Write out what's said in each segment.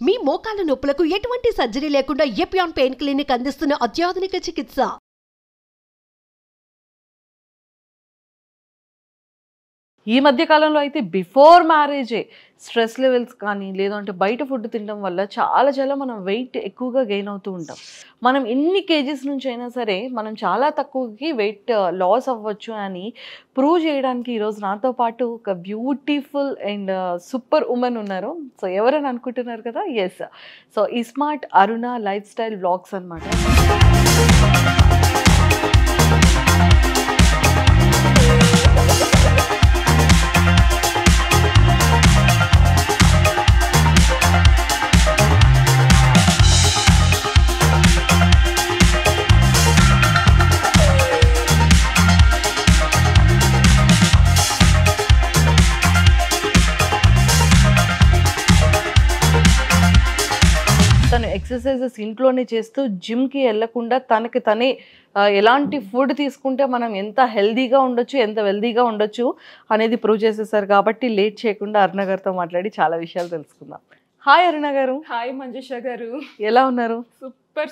మీ మోకాల నొప్పులకు ఎటువంటి సర్జరీ లేకుండా ఎపియాన్ పెయిన్ క్లినిక్ అందిస్తున్న అత్యాధునిక చికిత్స. ఈ మధ్య కాలంలో అయితే బిఫోర్ మ్యారేజే స్ట్రెస్ లెవెల్స్ కానీ లేదంటే బయట ఫుడ్ తినడం వల్ల చాలా మనం వెయిట్ ఎక్కువగా గెయిన్ అవుతూ ఉంటాం. మనం ఎన్ని కేజీస్ నుంచి అయినా సరే మనం చాలా తక్కువకి వెయిట్ లాస్ అవ్వచ్చు అని ప్రూవ్ చేయడానికి ఈరోజు నాతో పాటు ఒక బ్యూటిఫుల్ అండ్ సూపర్ ఉమెన్ ఉన్నారు. సో ఎవరని అనుకుంటున్నారు కదా, ఎస్, సో ఈ స్మార్ట్ అరుణ లైఫ్ స్టైల్ వ్లాగ్స్ అనమాట. తను ఎక్సర్సైజెస్ ఇంట్లోనే చేస్తూ జిమ్కి వెళ్ళకుండా తనకి తనే ఎలాంటి ఫుడ్ తీసుకుంటే మనం ఎంత హెల్దీగా ఉండొచ్చు, ఎంత వెల్దీగా ఉండొచ్చు అనేది ప్రూవ్ చేసేసారు. కాబట్టి లేట్ చేయకుండా అరుణ గారితో మాట్లాడి చాలా విషయాలు తెలుసుకుందాం. హాయ్ అరుణ గారు. హాయ్ మంజుష గారు, ఎలా ఉన్నారు?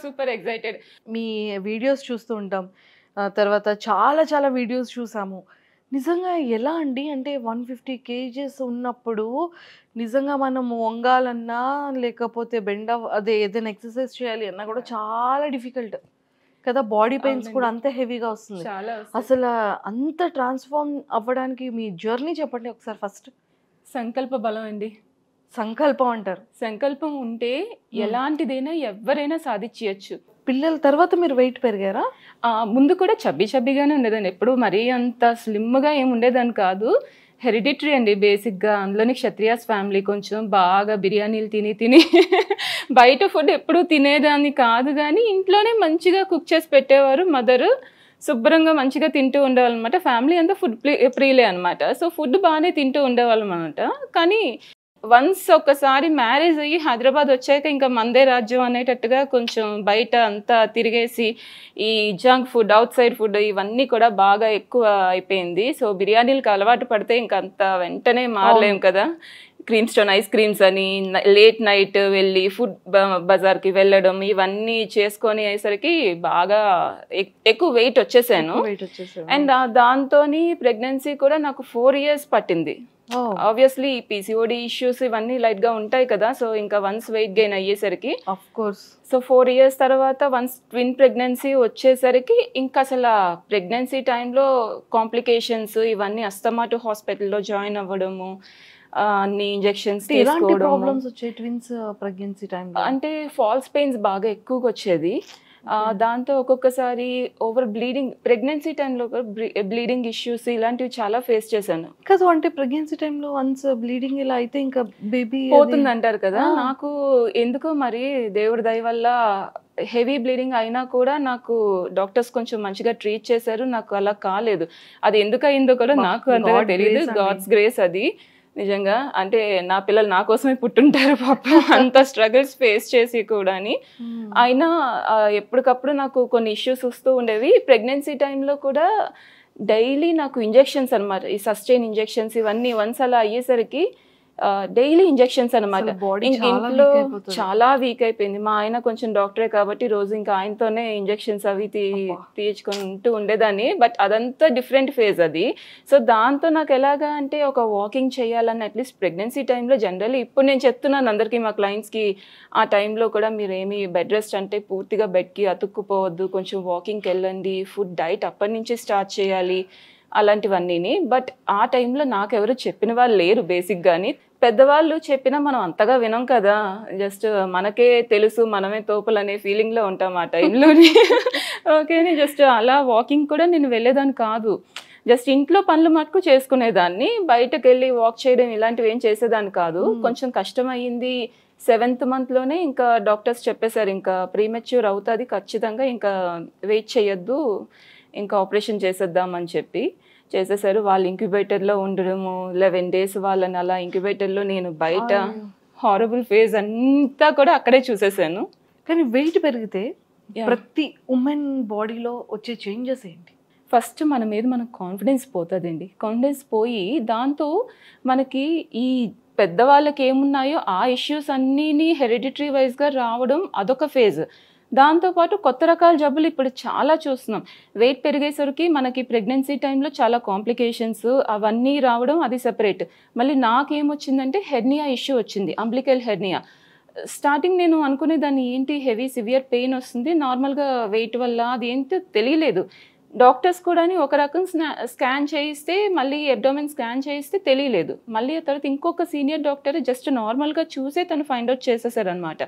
Super excited. మీ వీడియోస్ చూస్తూ ఉంటాం, తర్వాత చాలా వీడియోస్ చూసాము. నిజంగా ఎలా అండి, అంటే 150 కేజెస్ ఉన్నప్పుడు నిజంగా మనం వంగాలన్నా లేకపోతే బెండ్ అదే ఏదైనా ఎక్సర్సైజ్ చేయాలి అన్నా కూడా చాలా డిఫికల్ట్ కదా. బాడీ పెయిన్స్ కూడా అంత హెవీగా వస్తుంది. అసలు అంత ట్రాన్స్ఫార్మ్ అవ్వడానికి మీ జర్నీ చెప్పండి ఒకసారి. ఫస్ట్ సంకల్ప బలం అండి. సంకల్పం అంటారు. సంకల్పం ఉంటే ఎలాంటిదైనా ఎవరైనా సాధించవచ్చు. పిల్లల తర్వాత మీరు వెయిట్ పెరిగారా? ముందు కూడా చబ్బీగానే ఉండేదండి. ఎప్పుడు మరీ అంత స్లిమ్గా ఏమి ఉండేదాన్ని కాదు. హెరిడిటరీ అండి బేసిక్గా. అందులోని క్షత్రియాస్ ఫ్యామిలీ, కొంచెం బాగా బిర్యానీలు తిని బయట ఫుడ్ ఎప్పుడు తినేదాన్ని కాదు, కానీ ఇంట్లోనే మంచిగా కుక్ చేసి పెట్టేవారు మదరు. శుభ్రంగా మంచిగా తింటూ ఉండేవాళ్ళం అనమాట. ఫ్యామిలీ అంతా ఫుడ్ ప్రియులే అనమాట. సో ఫుడ్ బాగానే తింటూ ఉండేవాళ్ళం అనమాట. కానీ వన్స్ ఒకసారి మ్యారేజ్ అయ్యి హైదరాబాద్ వచ్చాక ఇంకా మందే రాజ్యం అనేటట్టుగా కొంచెం బయట అంతా తిరిగేసి ఈ junk food, out side food ఇవన్నీ కూడా బాగా ఎక్కువ అయిపోయింది. సో బిర్యానీలకు అలవాటు పడితే ఇంకా అంత వెంటనే మారలేం కదా. క్రీమ్ స్టోన్ ఐస్ క్రీమ్స్ అని లేట్ నైట్ వెళ్ళి ఫుడ్ బజార్కి వెళ్ళడం ఇవన్నీ చేసుకొని అయ్యేసరికి బాగా ఎక్కువ వెయిట్ వచ్చేసాను. అండ్ దాంతో ప్రెగ్నెన్సీ కూడా నాకు 4 years పట్టింది. ఆబ్వియస్లీ పీసీఓడి ఇష్యూస్ ఇవన్నీ లైట్ గా ఉంటాయి కదా. సో ఇంకా వన్స్ వెయిట్ గెయిన్ అయ్యేసరికి ఆఫ్ కోర్స్ సో 4 years తర్వాత వన్స్ ట్విన్ ప్రెగ్నెన్సీ వచ్చేసరికి ఇంకా అసలు ప్రెగ్నెన్సీ టైంలో కాంప్లికేషన్స్ ఇవన్నీ అస్తమాటు హాస్పిటల్లో జాయిన్ అవ్వడము, అన్ని ఇంజెక్షన్స్ తీసుకోవడం. అంటే ఫాల్స్ పెయిన్స్ బాగా ఎక్కువగా వచ్చేది. దాంతో ఒక్కొక్కసారి ఓవర్ బ్లీడింగ్, ప్రెగ్నెన్సీ టైంలో బ్లీడింగ్ ఇష్యూస్ ఇలాంటివి చాలా ఫేస్ చేశాను. కాదు, అంటే ప్రెగ్నెన్సీ టైంలో వన్స్ బ్లీడింగ్ ఇలా అయితే ఇంకా బేబీ పోతుంది అంటారు కదా. నాకు ఎందుకో మరి దేవుడి దయ వల్ల హెవీ బ్లీడింగ్ అయినా కూడా నాకు డాక్టర్స్ కొంచెం మంచిగా ట్రీట్ చేశారు. నాకు అలా కాలేదు. అది ఎందుకు అయిందో కూడా నాకు అంతగా తెలియదు. గాడ్స్ గ్రేస్ అది నిజంగా. అంటే నా పిల్లలు నా కోసమే పుట్టుంటారు పాపం, అంత స్ట్రగుల్స్ ఫేస్ చేసి కూడా. అయినా ఎప్పటికప్పుడు నాకు కొన్ని ఇష్యూస్ వస్తూ ఉండేవి. ప్రెగ్నెన్సీ టైంలో కూడా డైలీ నాకు ఇంజెక్షన్స్ అనమాట, ఈ సస్టైన్ ఇంజెక్షన్స్ ఇవన్నీ వన్స్ అలా అయ్యేసరికి డైలీ ఇంజెక్షన్స్ అనమాట. ఇంట్లో చాలా వీక్ అయిపోయింది. మా ఆయన కొంచెం డాక్టరే కాబట్టి రోజు ఇంకా ఆయనతోనే ఇంజెక్షన్స్ అవి తీయించుకుంటూ ఉండేదాన్ని. బట్ అదంతా డిఫరెంట్ ఫేజ్ అది. సో దాంతో నాకు ఎలాగా అంటే ఒక వాకింగ్ చేయాలని అట్లీస్ట్ ప్రెగ్నెన్సీ టైంలో జనరల్లీ ఇప్పుడు నేను చెప్తున్నాను అందరికీ మా క్లయింట్స్కి, ఆ టైంలో కూడా మీరేమి బెడ్ రెస్ట్ అంటే పూర్తిగా బెడ్కి అతుక్కుపోవద్దు, కొంచెం వాకింగ్కి వెళ్ళండి, ఫుడ్ డైట్ అప్పటి నుంచి స్టార్ట్ చేయాలి అలాంటివన్నీ. బట్ ఆ టైంలో నాకెవరు చెప్పిన వాళ్ళు లేరు బేసిక్గాని. పెద్దవాళ్ళు చెప్పినా మనం అంతగా వినం కదా, జస్ట్ మనకే తెలుసు మనమే తోపులు అనే ఫీలింగ్లో ఉంటాం ఆ టైంలోని. ఓకేనే, జస్ట్ అలా వాకింగ్ కూడా నేను వెళ్ళేదాన్ని కాదు. జస్ట్ ఇంట్లో పనులు మటుకు చేసుకునేదాన్ని, బయటకు వెళ్ళి వాక్ చేయడం ఇలాంటివి ఏం చేసేదాన్ని కాదు. కొంచెం కష్టం అయ్యింది. 7th monthలోనే ఇంకా డాక్టర్స్ చెప్పేశారు ఇంకా ప్రీమెచ్యూర్ అవుతుంది ఖచ్చితంగా, ఇంకా వెయిట్ చేయొద్దు, ఇంకా ఆపరేషన్ చేసేద్దామని చెప్పి చేసేసారు. వాళ్ళు ఇంక్యుబేటర్లో ఉండడము 11 days వాళ్ళని అలా ఇంక్యుబేటర్లో, నేను బయట హారబుల్ ఫేజ్ అంతా కూడా అక్కడే చూసేసాను. కానీ వెయిట్ పెరిగితే ప్రతి ఉమెన్ బాడీలో వచ్చే చేంజెస్ ఏంటి? ఫస్ట్ మన మీద మనకు కాన్ఫిడెన్స్ పోతుందండి. కాన్ఫిడెన్స్ పోయి దాంతో మనకి ఈ పెద్దవాళ్ళకి ఏమున్నాయో ఆ ఇష్యూస్ అన్నీని హెరిడిటరీ వైజ్గా రావడం అదొక ఫేజ్. దాంతోపాటు కొత్త రకాల జబ్బులు ఇప్పుడు చాలా చూస్తున్నాం. వెయిట్ పెరిగేసరికి మనకి ప్రెగ్నెన్సీ టైంలో చాలా కాంప్లికేషన్స్ అవన్నీ రావడం అది సెపరేట్. మళ్ళీ నాకేమొచ్చిందంటే హెర్నియా ఇష్యూ వచ్చింది, అంబ్లికల్ హెర్నియా. స్టార్టింగ్ నేను అనుకునేదాన్ని ఏంటి హెవీ సివియర్ పెయిన్ వస్తుంది, నార్మల్గా వెయిట్ వల్ల అది ఏంటో తెలియలేదు. డాక్టర్స్ కూడా ఒక రకం స్కాన్ చేయిస్తే మళ్ళీ అబ్డోమెన్ స్కాన్ చేయిస్తే తెలియలేదు. మళ్ళీ ఆ తర్వాత ఇంకొక సీనియర్ డాక్టర్ జస్ట్ నార్మల్గా చూసే తను ఫైండ్ అవుట్ చేసేసారనమాట.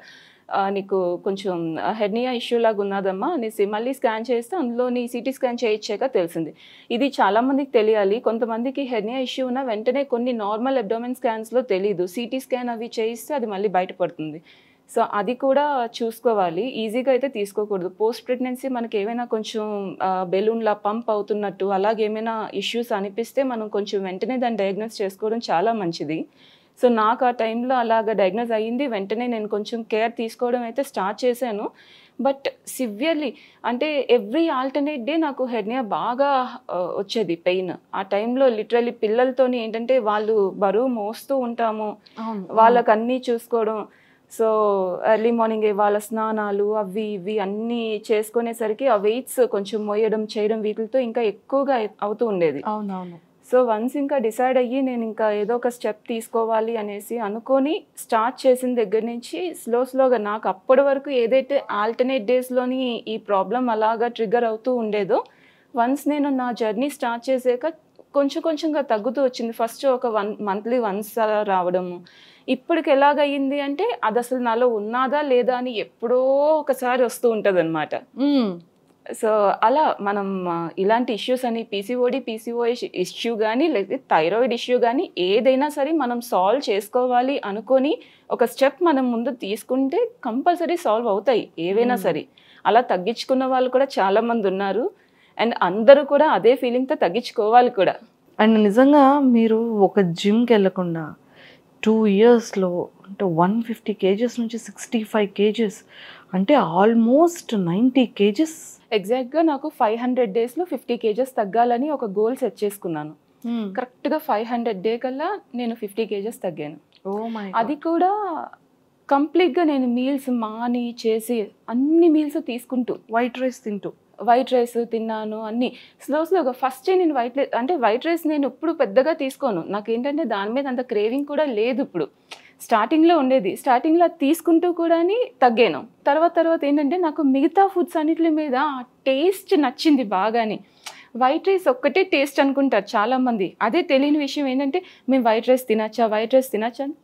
నీకు కొంచెం హెర్నియా ఇష్యూ లాగా ఉన్నదమ్మా అనేసి మళ్ళీ స్కాన్ చేస్తే అందులో నీ సిటీ స్కాన్ చేయించాక తెలిసింది. ఇది చాలామందికి తెలియాలి. కొంతమందికి హెర్నియా ఇష్యూ ఉన్న వెంటనే కొన్ని నార్మల్ అబ్డోమెన్ స్కాన్స్లో తెలియదు, సిటీ స్కాన్ అవి చేయిస్తే అది మళ్ళీ బయటపడుతుంది. సో అది కూడా చూసుకోవాలి. ఈజీగా అయితే తీసుకోకూడదు. పోస్ట్ ప్రెగ్నెన్సీ మనకి ఏమైనా కొంచెం బెలూన్లా పంప్ అవుతున్నట్టు అలాగేమైనా ఇష్యూస్ అనిపిస్తే మనం కొంచెం వెంటనే దాన్ని డయాగ్నోస్ చేసుకోవడం చాలా మంచిది. సో నాకు ఆ టైంలో అలాగ డయాగ్నోస్ అయ్యింది. వెంటనే నేను కొంచెం కేర్ తీసుకోవడం అయితే స్టార్ట్ చేశాను. బట్ సివియర్లీ అంటే ఎవ్రీ ఆల్టర్నేట్ డే నాకు హెర్నియా బాగా వచ్చేది పెయిన్. ఆ టైంలో లిటరలీ పిల్లలతోని ఏంటంటే వాళ్ళు బరువు మోస్తూ ఉంటాము, వాళ్ళకి అన్నీ చూసుకోవడం. సో ఎర్లీ మార్నింగ్ వాళ్ళ స్నానాలు అవి ఇవి అన్నీ చేసుకునేసరికి ఆ వెయిట్స్ కొంచెం మోయడం చేయడం వీటితో ఇంకా ఎక్కువగా అవుతూ ఉండేది. అవునవును. సో వన్స్ ఇంకా డిసైడ్ అయ్యి నేను ఇంకా ఏదో ఒక స్టెప్ తీసుకోవాలి అనేసి అనుకొని స్టార్ట్ చేసిన దగ్గర నుంచి స్లోగా నాకు అప్పటి వరకు ఏదైతే ఆల్టర్నేట్ డేస్లోని ఈ ప్రాబ్లం అలాగా ట్రిగ్గర్ అవుతూ ఉండేదో వన్స్ నేను నా జర్నీ స్టార్ట్ చేసాక కొంచెంగా తగ్గుతూ వచ్చింది. ఫస్ట్ ఒక మంత్లీ వన్స్ అలా రావడము. ఇప్పటికి ఎలాగయ్యింది అంటే అది అసలు నాలో ఉన్నదా లేదా అని ఎప్పుడో ఒకసారి వస్తూ ఉంటుంది అనమాట. సో అలా మనం ఇలాంటి ఇష్యూస్ అని పీసీఓఎస్ ఇష్యూ కానీ లేకపోతే థైరాయిడ్ ఇష్యూ కానీ ఏదైనా సరే మనం సాల్వ్ చేసుకోవాలి అనుకొని ఒక స్టెప్ మనం ముందు తీసుకుంటే కంపల్సరీ సాల్వ్ అవుతాయి ఏవైనా సరే. అలా తగ్గించుకున్న వాళ్ళు కూడా చాలామంది ఉన్నారు. అండ్ అందరూ కూడా అదే ఫీలింగ్తో తగ్గించుకోవాలి కూడా. అండ్ నిజంగా మీరు ఒక జిమ్కి వెళ్ళకుండా 2 yearsలో అంటే 150 kgs నుంచి 65 kgs అంటే ఆల్మోస్ట్ 90 kgs. ఎగ్జాక్ట్గా నాకు 500 daysలో 50 kgs తగ్గాలని ఒక గోల్ సెట్ చేసుకున్నాను. కరెక్ట్గా 500 day కల్లా నేను 50 kgs తగ్గాను. అది కూడా కంప్లీట్గా నేను మీల్స్ మాని చేసి అన్ని మీల్స్ తీసుకుంటూ వైట్ రైస్ తిన్నాను అన్నీ స్లోగా. ఫస్ట్ నేను వైట్ రైస్ నేను ఇప్పుడు పెద్దగా తీసుకోను. నాకేంటంటే దాని మీద అంత క్రేవింగ్ కూడా లేదు. ఇప్పుడు స్టార్టింగ్లో ఉండేది, స్టార్టింగ్లో తీసుకుంటూ కూడా తగ్గాను. తర్వాత ఏంటంటే నాకు మిగతా ఫుడ్స్ అన్నిటి మీద టేస్ట్ నచ్చింది బాగాని. వైట్ రైస్ ఒక్కటే టేస్ట్ అనుకుంటారు చాలామంది. అదే తెలియని విషయం ఏంటంటే మేము వైట్ రైస్ తినచ్చా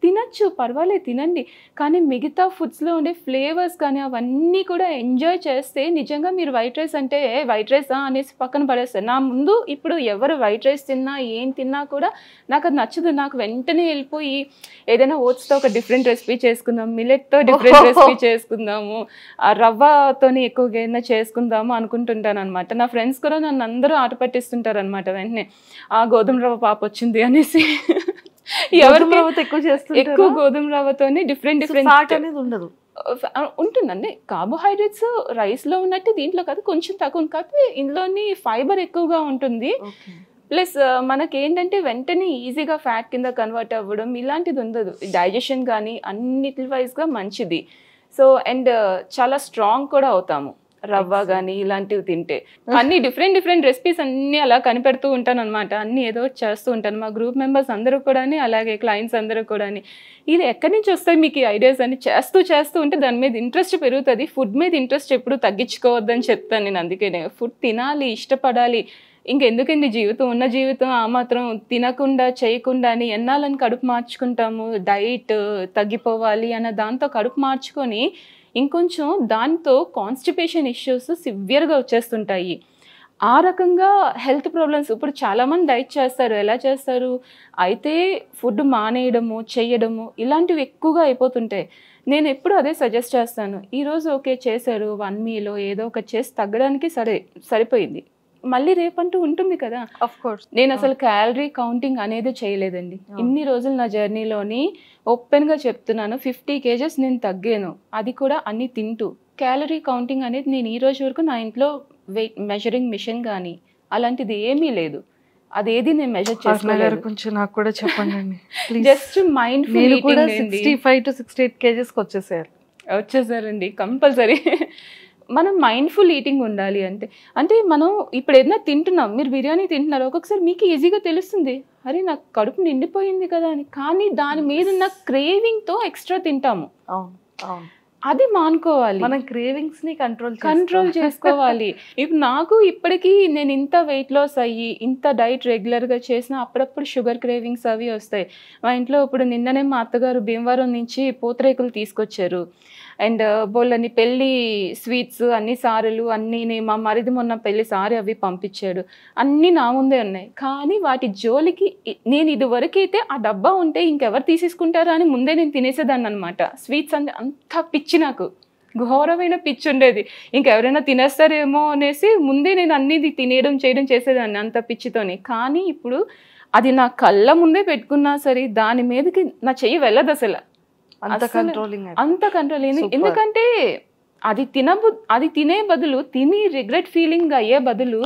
తినచ్చు, పర్వాలేదు తినండి. కానీ మిగతా ఫుడ్స్లో ఉండే ఫ్లేవర్స్ కానీ అవన్నీ కూడా ఎంజాయ్ చేస్తే నిజంగా మీరు వైట్ రైస్ అంటే వైట్ రైసా అనేసి పక్కన పడేస్తారు. నా ముందు ఇప్పుడు ఎవరు వైట్ రైస్ తిన్నా ఏం తిన్నా కూడా నాకు అది నచ్చదు. నాకు వెంటనే వెళ్ళిపోయి ఏదైనా ఓట్స్తో ఒక డిఫరెంట్ రెసిపీ చేసుకుందాం, మిల్లెట్తో డిఫరెంట్ రెసిపీ చేసుకుందాము, రవ్వతోని ఎక్కువగా ఏదైనా చేసుకుందాము అనుకుంటుంటాను అనమాట. నా ఫ్రెండ్స్ కూడా నన్ను అందరూ ఆట పట్టిస్తుంటారు అనమాట. వెంటనే ఆ గోధుమ రవ్వ పాప వచ్చింది అనేసి ఎక్కువ గోధుమ రవ్వతోని డిఫరెంట్ అనేది ఉండదు ఉంటుందండి. కార్బోహైడ్రేట్స్ రైస్లో ఉన్నట్టు దీంట్లో కాదు, కొంచెం తక్కువ. కాకపోతే ఇందులోని ఫైబర్ ఎక్కువగా ఉంటుంది. ప్లస్ మనకి ఏంటంటే వెంటనే ఈజీగా ఫ్యాట్ కింద కన్వర్ట్ అవ్వడం ఇలాంటిది ఉండదు. డైజెషన్ కానీ అన్నిటి వైజ్గా మంచిది. సో అండ్ చాలా స్ట్రాంగ్ కూడా అవుతాము రవ్వ కానీ ఇలాంటివి తింటే. అన్ని డిఫరెంట్ రెసిపీస్ అన్నీ అలా కనిపెడుతూ ఉంటాను అనమాట. అన్నీ ఏదో చేస్తూ ఉంటాను. మా గ్రూప్ మెంబర్స్ అందరూ కూడా అలాగే క్లయింట్స్ అందరూ కూడా ఇది ఎక్కడి నుంచి వస్తాయి మీకు ఈ ఐడియాస్ అని చేస్తూ ఉంటే దాని మీద ఇంట్రెస్ట్ పెరుగుతుంది. ఫుడ్ మీద ఇంట్రెస్ట్ ఎప్పుడు తగ్గించుకోవద్దని చెప్తాను నేను. అందుకనే ఫుడ్ తినాలి, ఇష్టపడాలి. ఇంకెందుకండి ఉన్న జీవితం ఆ మాత్రం తినకుండా చేయకుండా అని ఎన్నాలని కడుపు మార్చుకుంటాము. డైట్ తగ్గిపోవాలి అన్న దాంతో కడుపు మార్చుకొని ఇంకొంచెం దాంతో కాన్స్టిపేషన్ ఇష్యూస్ సివియర్గా వచ్చేస్తుంటాయి. ఆ రకంగా హెల్త్ ప్రాబ్లమ్స్ ఇప్పుడు చాలామంది డైట్ చేస్తారు. ఎలా చేస్తారు అయితే ఫుడ్ మానేయడము చేయడము ఇలాంటివి ఎక్కువగా అయిపోతుంటాయి. నేను ఎప్పుడు అదే సజెస్ట్ చేస్తాను. ఈరోజు ఓకే చేశారు 1 meal ఏదో ఒక చేసి తగ్గడానికి సరిపోయింది. మళ్ళీ రేపంటూ ఉంటుంది కదా. ఆఫ్ కోర్స్ నేను అసలు క్యాలరీ కౌంటింగ్ అనేది చేయలేదండి. ఇన్ని రోజులు నా జర్నీలోని ఓపెన్గా చెప్తున్నాను 50 kgs నేను తగ్గాను. అది కూడా అన్ని తింటూ. క్యాలరీ కౌంటింగ్ అనేది నేను ఈ రోజు వరకు నా ఇంట్లో వెయిట్ మెజరింగ్ మిషన్ కానీ అలాంటిది ఏమీ లేదు. అదేది నేను మెజర్ అరుణ గారు చేసుకోలేదు. కొంచెం నాకు కూడా చెప్పండి జస్ట్ మైండ్ఫుల్ నేను కూడా ఈటింగ్ 65 to 68 kgs వచ్చేసారు. వచ్చేసారండి కంపల్సరీ. మనం మైండ్ఫుల్ ఈటింగ్ ఉండాలి అంటే. అంటే మనం ఇప్పుడు ఏదైనా తింటున్నాం, మీరు బిర్యానీ తింటున్నారు, ఒక్కొక్కసారి మీకు ఈజీగా తెలుస్తుంది అరే నాకు కడుపు నిండిపోయింది కదా అని. కానీ దాని మీద ఉన్న క్రేవింగ్తో ఎక్స్ట్రా తింటాము. అవును అవును, అది మానుకోవాలి, మనం క్రేవింగ్స్ ని కంట్రోల్ చేసుకోవాలి. ఇప్పుడు నాకు ఇప్పటికీ నేను ఇంత వెయిట్ లాస్ అయ్యి ఇంత డైట్ రెగ్యులర్గా చేసినా అప్పుడప్పుడు షుగర్ క్రేవింగ్స్ అవి వస్తాయి. మా ఇంట్లో ఇప్పుడు నిన్ననే మా అత్తగారు భీమవరం నుంచి పూతరేకులు తీసుకొచ్చారు. అండ్ బోళ్ళని పెళ్ళి స్వీట్స్ అన్ని సారెలు అన్నీ మా మరిది మొన్న పెళ్ళి సారీ అవి పంపించాడు. అన్నీ నా ముందే ఉన్నాయి. కానీ వాటి జోలికి నేను ఇదివరకైతే ఆ డబ్బా ఉంటే ఇంకెవరు తీసేసుకుంటారా అని ముందే నేను తినేసేదాన్ని అనమాట. స్వీట్స్ అంటే అంత పిచ్చి, నాకు ఘోరమైన పిచ్చి ఉండేది. ఇంకెవరైనా తినేస్తారేమో అనేసి ముందే నేను అన్నీ తినేయడం చేయడం చేసేదాన్ని అంత పిచ్చితోని. కానీ ఇప్పుడు అది నా కళ్ళ ముందే పెట్టుకున్నా సరే దాని మీదకి నా చెయ్యి వెళ్ళదు అసలు. అంత కంట్రోలింగ్. ఎందుకంటే అది తినే బదులు తిని రిగ్రెట్ ఫీలింగ్ అయ్యే బదులు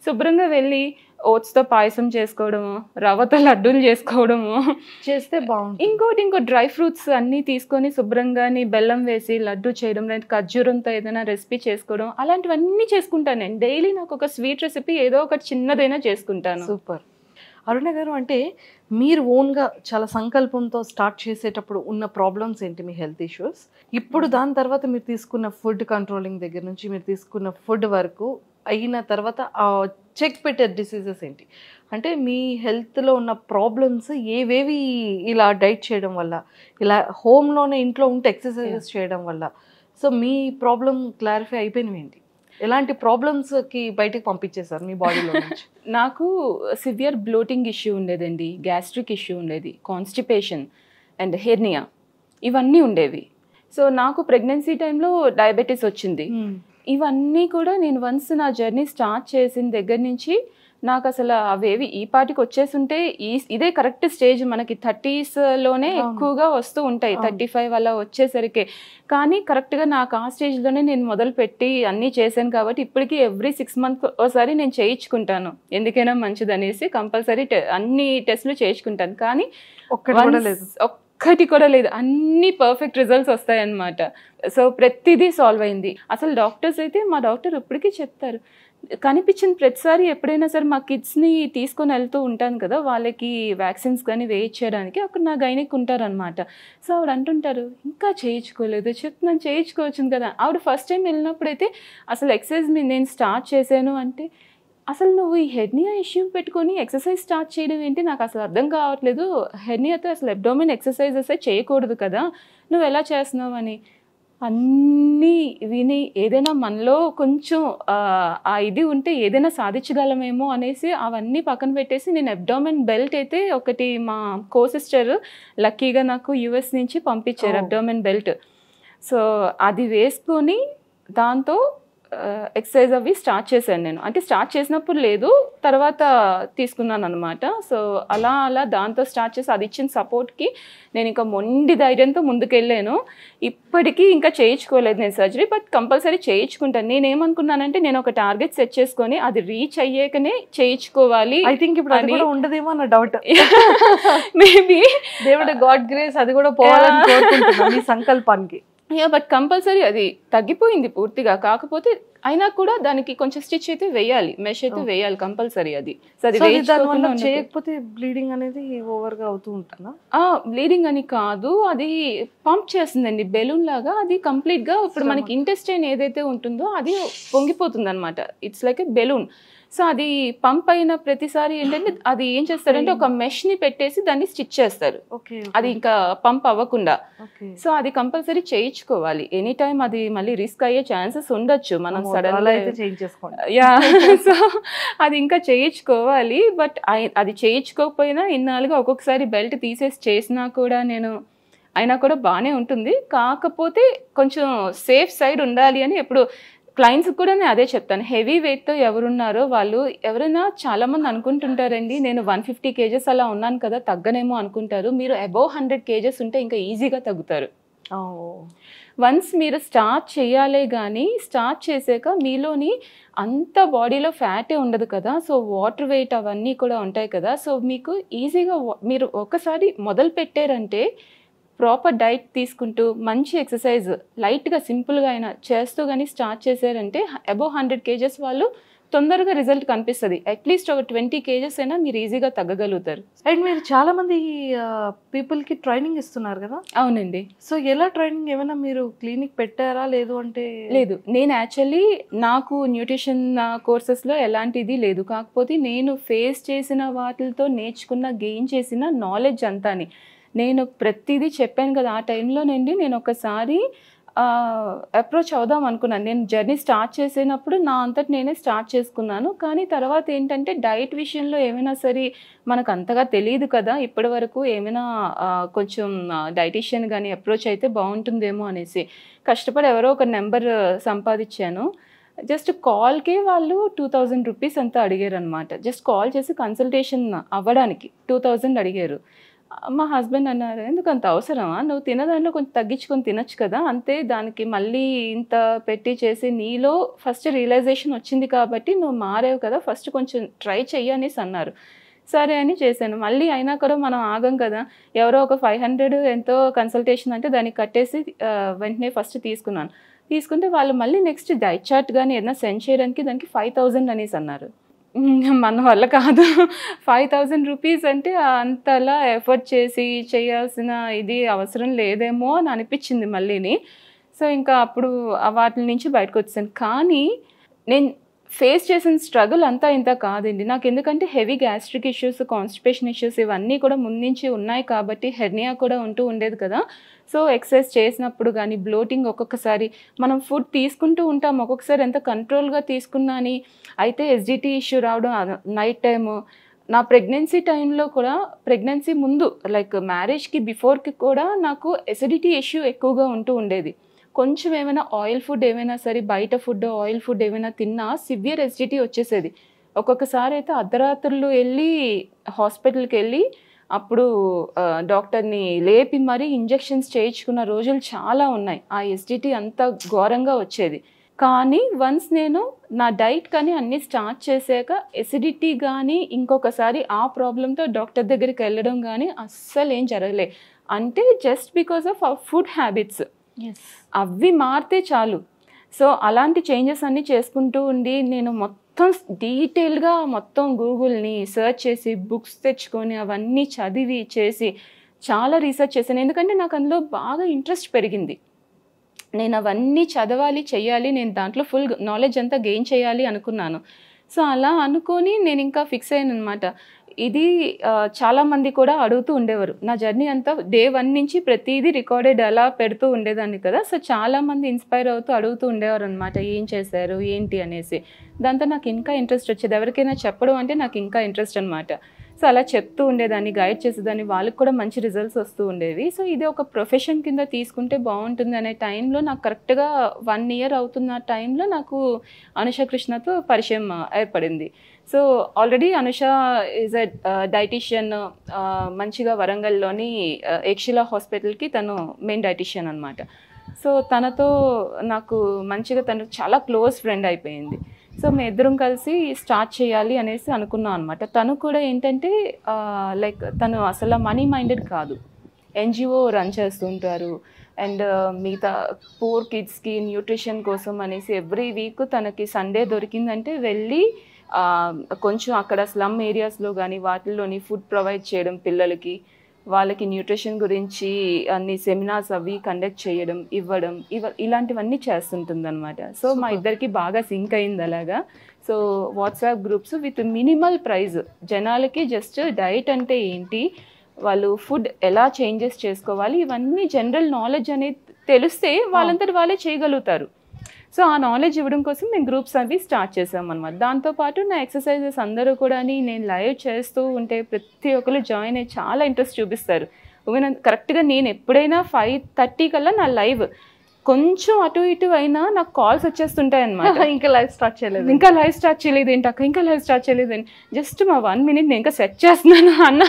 శుభ్రంగా వెళ్ళి ఓట్స్తో పాయసం చేసుకోవడము, రవ్వతో లడ్డూలు చేసుకోవడము చేస్తే బాగుంటుంది. ఇంకో డ్రై ఫ్రూట్స్ అన్నీ తీసుకొని శుభ్రంగా బెల్లం వేసి లడ్డు చేయడం, లేదా ఖర్జూరంతో ఏదైనా రెసిపీ చేసుకోవడం, అలాంటివన్నీ చేసుకుంటాను నేను. డైలీ నాకు ఒక స్వీట్ రెసిపీ ఏదో ఒకటి చిన్నదైనా చేసుకుంటాను. సూపర్. అరుణ గారు, అంటే మీరు ఓన్గా చాలా సంకల్పంతో స్టార్ట్ చేసేటప్పుడు ఉన్న ప్రాబ్లమ్స్ ఏంటి, మీ హెల్త్ ఇష్యూస్? ఇప్పుడు దాని తర్వాత మీరు తీసుకున్న ఫుడ్ కంట్రోలింగ్ దగ్గర నుంచి మీరు తీసుకున్న ఫుడ్ వరకు అయిన తర్వాత ఆ చెక్ పెట్టే డిసీజెస్ ఏంటి? అంటే మీ హెల్త్లో ఉన్న ప్రాబ్లమ్స్ ఏవేవి ఇలా డైట్ చేయడం వల్ల, ఇలా హోమ్లోనే ఇంట్లో ఉంటే ఎక్సర్సైజెస్ చేయడం వల్ల, సో మీ ప్రాబ్లం క్లారిఫై అయిపోయినవి ఏంటి? ఎలాంటి ప్రాబ్లమ్స్కి బయటకు పంపించేశారు మీ బాడీలో నుంచి? నాకు సివియర్ బ్లోటింగ్ ఇష్యూ ఉండేదండి, గ్యాస్ట్రిక్ ఇష్యూ ఉండేది, కాన్స్టిపేషన్ అండ్ హెర్నియా ఇవన్నీ ఉండేవి. సో నాకు ప్రెగ్నెన్సీ టైంలో డయాబెటీస్ వచ్చింది. ఇవన్నీ కూడా నేను వన్స్ నా జర్నీ స్టార్ట్ చేసిన దగ్గర నుంచి నాకు అసలు అవేవి ఈ పాటికి వచ్చేస్తుంటే ఇదే కరెక్ట్ స్టేజ్. మనకి 30sలోనే ఎక్కువగా వస్తూ ఉంటాయి, 35 అలా వచ్చేసరికి. కానీ కరెక్ట్గా నాకు ఆ స్టేజ్లోనే నేను మొదలుపెట్టి అన్నీ చేశాను కాబట్టి ఇప్పటికీ ఎవ్రీ 6 months ఒకసారి నేను చేయించుకుంటాను. ఎందుకైనా మంచిది అనేసి కంపల్సరీ అన్ని టెస్టులు చేయించుకుంటాను. కానీ ఒక్కటి కూడా లేదు, అన్ని పర్ఫెక్ట్ రిజల్ట్స్ వస్తాయన్నమాట. సో ప్రతిదీ సాల్వ్ అయింది. అసలు డాక్టర్స్ అయితే, మా డాక్టర్ ఇప్పటికీ చెప్తారు, కనిపించిన ప్రతిసారి ఎప్పుడైనా సరే మా కిడ్స్ని తీసుకొని వెళ్తూ ఉంటాను కదా, వాళ్ళకి వ్యాక్సిన్స్ కానీ వేయించడానికి అక్కడ నా గైనిక్ ఉంటారనమాట. సో ఆవిడ అంటుంటారు, ఇంకా చేయించుకోలేదు, చెప్తున్నాను చేయించుకోవచ్చు కదా. ఆవిడ ఫస్ట్ టైం వెళ్ళినప్పుడైతే అసలు ఎక్సర్సైజ్ నేను స్టార్ట్ చేశాను అంటే, అసలు నువ్వు ఈ హెర్నియా ఇష్యూ పెట్టుకొని ఎక్సర్సైజ్ స్టార్ట్ చేయడం ఏంటి, నాకు అసలు అర్థం కావట్లేదు. హెర్నియాతో అసలు అబ్డోమెన్ ఎక్సర్సైజెస్ చేయకూడదు కదా, నువ్వు ఎలా చేస్తున్నావు అని అన్నీ విని ఏదైనా మనలో కొంచెం ఆ ఇది ఉంటే ఏదైనా సాధించగలమేమో అనేసి అవన్నీ పక్కన పెట్టేసి నేను అబ్డోమెన్ బెల్ట్ అయితే ఒకటి మా కో సిస్టర్ లక్కీగా నాకు US నుంచి పంపించారు అబ్డోమెన్ బెల్ట్. సో అది వేసుకొని దాంతో ఎక్సర్సైజ్ అవి స్టార్ట్ చేశాను నేను. అంటే స్టార్ట్ చేసినప్పుడు లేదు, తర్వాత తీసుకున్నాను అనమాట. సో అలా దాంతో స్టార్ట్ చేసి అది ఇచ్చిన సపోర్ట్కి నేను ఇంకా మొండి ధైర్యంతో ముందుకెళ్ళాను. ఇప్పటికీ ఇంకా చేయించుకోలేదు నేను సర్జరీ, బట్ కంపల్సరీ చేయించుకుంటాను. నేనేమనుకున్నానంటే నేను ఒక టార్గెట్ సెట్ చేసుకొని అది రీచ్ అయ్యాకనే చేయించుకోవాలి. ఐ థింక్ ఇప్పుడు అది కూడా ఉండదేమో అన్న డౌట్. మేబీ దేవుడి గాడ్ గ్రేస్ అది కూడా పోవాలని కోరుకుంటున్నాను ఈ సంకల్పానికి. బట్ కంపల్సరీ అది తగ్గిపోయింది పూర్తిగా. కాకపోతే అయినా కూడా దానికి కొంచెం స్టిచ్ అయితే వేయాలి, మెష్ అయితే వేయాలి కంపల్సరీ. అది చేయకపోతే బ్లీడింగ్ అనేది ఓవర్గా అవుతూ ఉంటుందా? బ్లీడింగ్ అని కాదు, అది పంప్ చేస్తుందండి బెలూన్ లాగా. అది కంప్లీట్ గా ఇప్పుడు మనకి ఇంటెస్టైన్ ఏదైతే ఉంటుందో అది పొంగిపోతుంది అనమాట. It's like a balloon. So అది పంప్ అయిన ప్రతిసారి ఏంటంటే అది ఏం చేస్తారంటే ఒక మెష్ ని పెట్టేసి దాన్ని స్టిచ్ చేస్తారు, అది ఇంకా పంప్ అవ్వకుండా. సో అది కంపల్సరీ చేయించుకోవాలి. ఎనీ టైం అది మళ్ళీ రిస్క్ అయ్యే ఛాన్సెస్ ఉండొచ్చు, మనం సడన్ యా. సో అది ఇంకా చేయించుకోవాలి. బట్ అది చేయించుకోకపోయినా ఇన్నాళ్ళుగా ఒక్కొక్కసారి బెల్ట్ తీసేసి చేసినా కూడా అయినా కూడా బాగానే ఉంటుంది. కాకపోతే కొంచెం సేఫ్ సైడ్ ఉండాలి అని ఎప్పుడు క్లయింట్స్ కూడా నేను అదే చెప్తాను. హెవీ వెయిట్తో ఎవరున్నారో వాళ్ళు ఎవరైనా చాలామంది అనుకుంటుంటారండి, నేను 150 kgs అలా ఉన్నాను కదా తగ్గనేమో అనుకుంటారు. మీరు అబోవ్ 100 kgs ఉంటే ఇంకా ఈజీగా తగ్గుతారు. వన్స్ మీరు స్టార్ట్ చేయాలే కానీ స్టార్ట్ చేసాక మీలోని అంత బాడీలో ఫ్యాటే ఉండదు కదా, సో వాటర్ వెయిట్ అవన్నీ కూడా ఉంటాయి కదా, సో మీకు ఈజీగా మీరు ఒకసారి మొదలు పెట్టారంటే ప్రాపర్ డైట్ తీసుకుంటూ మంచి ఎక్సర్సైజ్ లైట్గా సింపుల్గా అయినా చేస్తూ కానీ స్టార్ట్ చేశారంటే అబోవ్ 100 kgs వాళ్ళు తొందరగా రిజల్ట్ కనిపిస్తుంది. అట్లీస్ట్ ఒక 20 kgs అయినా మీరు ఈజీగా తగ్గగలుగుతారు. అండ్ మీరు చాలా మంది పీపుల్కి ట్రైనింగ్ ఇస్తున్నారు కదా? అవునండి. సో ఎలా ట్రైనింగ్ ఏమైనా మీరు క్లినిక్ పెట్టారా? లేదు అంటే లేదు, నేను యాక్చువల్లీ నాకు న్యూట్రిషన్ కోర్సెస్లో ఎలాంటిది లేదు, కాకపోతే నేను ఫేస్ చేసిన వాటితో నేర్చుకున్న గెయిన్ చేసిన నాలెడ్జ్ అంతాని నేను ప్రతిదీ చెప్పాను కదా. ఆ టైంలో నేను ఒకసారి అప్రోచ్ అవుదాం అనుకున్నాను. నేను జర్నీ స్టార్ట్ చేసినప్పుడు నా అంతటి నేనే స్టార్ట్ చేసుకున్నాను. కానీ తర్వాత ఏంటంటే డైట్ విషయంలో ఏమైనా సరే మనకు అంతగా తెలియదు కదా, ఇప్పటి వరకు ఏమైనా కొంచెం డైటీషియన్ కానీ అప్రోచ్ అయితే బాగుంటుందేమో అనేసి కష్టపడి ఎవరో ఒక నెంబర్ సంపాదించాను. జస్ట్ కాల్కే వాళ్ళు 2000 రూపీస్ అంతా అడిగారు అనమాట. జస్ట్ కాల్ చేసి కన్సల్టేషన్ అవ్వడానికి 2000 అడిగారు. మా హస్బెండ్ అన్నారు, ఎందుకు అంత అవసరమా, నువ్వు తినదాంట్లో కొంచెం తగ్గించుకొని తినొచ్చు కదా, అంతే దానికి మళ్ళీ ఇంత పెట్టి చేసి నీలో ఫస్ట్ రియలైజేషన్ వచ్చింది కాబట్టి నువ్వు మారేవు కదా, ఫస్ట్ కొంచెం ట్రై చెయ్యి అనేసి అన్నారు. సరే అని చేశాను. మళ్ళీ అయినా కూడా మనం ఆగం కదా, ఎవరో ఒక 500 ఎంతో కన్సల్టేషన్ అంటే దానికి కట్టేసి వెంటనే ఫస్ట్ తీసుకుంటే వాళ్ళు మళ్ళీ నెక్స్ట్ డైట్ చార్ట్ కానీ ఏదైనా సెండ్ చేయడానికి దానికి 5000 అనేసి అన్నారు. మన వల్ల కాదు, 5000 రూపీస్ అంటే అంతలా ఎఫర్ట్ చేసి చేయాల్సిన ఇది అవసరం లేదేమో అని అనిపించింది మళ్ళీని. సో ఇంకా అప్పుడు వాటి నుంచి బయటకు వచ్చాను. కానీ నేను ఫేస్ చేసిన స్ట్రగుల్ అంతా ఇంత కాదండి నాకు, ఎందుకంటే heavy gastric issues, constipation issues ఇవన్నీ కూడా ముందుంచి ఉన్నాయి కాబట్టి హెర్నియా కూడా ఉంటూ ఉండేది కదా. సో ఎక్సర్సైజ్ చేసినప్పుడు కానీ బ్లోటింగ్ ఒక్కొక్కసారి మనం ఫుడ్ తీసుకుంటూ ఉంటాం, ఒక్కొక్కసారి ఎంత కంట్రోల్గా తీసుకున్నా అని అయితే ఎస్జిటి ఇష్యూ రావడం నైట్ టైము. నా ప్రెగ్నెన్సీ టైంలో కూడా, ప్రెగ్నెన్సీ ముందు లైక్ మ్యారేజ్కి బిఫోర్కి కూడా నాకు ఎసిడిటీ ఇష్యూ ఎక్కువగా ఉంటూ ఉండేది. కొంచెం ఏమైనా ఆయిల్ ఫుడ్ ఏమైనా సరే, బయట ఫుడ్ ఆయిల్ ఫుడ్ ఏమైనా తిన్నా సివియర్ ఎసిడిటీ వచ్చేసేది. ఒక్కొక్కసారి అయితే అర్ధరాత్రులు వెళ్ళి హాస్పిటల్కి వెళ్ళి అప్పుడు డాక్టర్ని లేపి మరీ ఇంజెక్షన్స్ చేయించుకున్న రోజులు చాలా ఉన్నాయి. ఆ ఎసిడిటీ అంత ఘోరంగా వచ్చేది. కానీ వన్స్ నేను నా డైట్ కానీ అన్నీ స్టార్ట్ చేశాక ఎసిడిటీ కానీ ఇంకొకసారి ఆ ప్రాబ్లంతో డాక్టర్ దగ్గరికి వెళ్ళడం కానీ అస్సలు ఏం జరగలే. అంటే just because of our food habits అవి మారితే చాలు. సో అలాంటి చేంజెస్ అన్నీ చేసుకుంటూ ఉండి నేను మొత్తం డీటెయిల్గా మొత్తం గూగుల్ని సెర్చ్ చేసి బుక్స్ తెచ్చుకొని అవన్నీ చదివి చేసి చాలా రీసెర్చ్ చేశాను. ఎందుకంటే నాకు అందులో బాగా ఇంట్రెస్ట్ పెరిగింది. నేను అవన్నీ చదవాలి, చెయ్యాలి, నేను దాంట్లో ఫుల్ నాలెడ్జ్ అంతా గెయిన్ చేయాలి అనుకున్నాను. సో అలా అనుకొని నేను ఇంకా ఫిక్స్ అయ్యాను అనమాట. ఇది చాలామంది కూడా అడుగుతూ ఉండేవారు. నా జర్నీ అంతా డే 1 నుంచి ప్రతిదీ రికార్డెడ్ అలా పెడుతూ ఉండేదాన్ని కదా. సో చాలామంది ఇన్స్పైర్ అవుతూ అడుగుతూ ఉండేవారు అనమాట, ఏం చేశారు ఏంటి అనేసి. దాంతో నాకు ఇంకా ఇంట్రెస్ట్ వచ్చేది. ఎవరికైనా చెప్పడం అంటే నాకు ఇంకా ఇంట్రెస్ట్ అనమాట. సో అలా చెప్తూ ఉండేదాన్ని, గైడ్ చేసేదాన్ని, వాళ్ళకి కూడా మంచి రిజల్ట్స్ వస్తూ ఉండేవి. సో ఇది ఒక ప్రొఫెషన్ కింద తీసుకుంటే బాగుంటుంది అనే టైంలో నాకు కరెక్ట్గా 1 ఇయర్ అవుతున్న టైంలో నాకు అనుష కృష్ణతో పరిచయం ఏర్పడింది. So already Anusha is a dietician, మంచిగా వరంగల్లోని ఏక్షిలా హాస్పిటల్కి తను మెయిన్ డైటీషియన్ అనమాట. సో తనతో నాకు మంచిగా, తను చాలా క్లోజ్ ఫ్రెండ్ అయిపోయింది. సో మేము ఇద్దరం కలిసి స్టార్ట్ చేయాలి అనేసి అనుకున్నాం అనమాట. తను కూడా ఏంటంటే లైక్ తను అసలు మనీ మైండెడ్ కాదు, ఎన్జిఓ రన్ చేస్తుంటారు. అండ్ మిగతా పూర్ కిడ్స్కి న్యూట్రిషన్ కోసం అనేసి ఎవ్రీ వీక్ తనకి సండే దొరికిందంటే వెళ్ళి కొంచెం అక్కడ స్లమ్ ఏరియాస్లో కానీ వాటిల్లోని ఫుడ్ ప్రొవైడ్ చేయడం, పిల్లలకి వాళ్ళకి న్యూట్రిషన్ గురించి అన్ని సెమినార్స్ అవి కండక్ట్ చేయడం, ఇవ్వడం, ఇలాంటివన్నీ చేస్తుంటుంది అనమాట. సో మా ఇద్దరికి బాగా సింక్ అయింది అలాగా. So WhatsApp groups with minimal price, జనాలకి జస్ట్ డైట్ అంటే ఏంటి, వాళ్ళు ఫుడ్ ఎలా చేంజెస్ చేసుకోవాలి, ఇవన్నీ జనరల్ నాలెడ్జ్ అనేది తెలిస్తే వాళ్ళంతటి వాళ్ళే చేయగలుగుతారు. సో ఆ నాలెడ్జ్ ఇవ్వడం కోసం మేము గ్రూప్స్ అవి స్టార్ట్ చేసాం అనమాట. దాంతోపాటు నా ఎక్సర్సైజెస్ అందరూ కూడా నేను లైవ్ చేస్తూ ఉంటే ప్రతి ఒక్కరు జాయిన్ అయ్యి చాలా ఇంట్రెస్ట్ చూపిస్తారు. కరెక్ట్గా నేను ఎప్పుడైనా 5:30 కల్లా నా లైవ్ కొంచెం అటు ఇటు అయినా నాకు కాల్స్ వచ్చేస్తుంటాయి అనమాట. ఇంకా లైఫ్ స్టార్ట్ చేయలేదు, ఇంకా లైవ్ స్టార్ట్ చేయలేదు ఏంటి అక్క, ఇంకా లైవ్ స్టార్ట్ చేయలేదు ఏంటి, జస్ట్ మా 1 minute నేను ఇంకా సెట్ చేస్తున్నాను అన్న,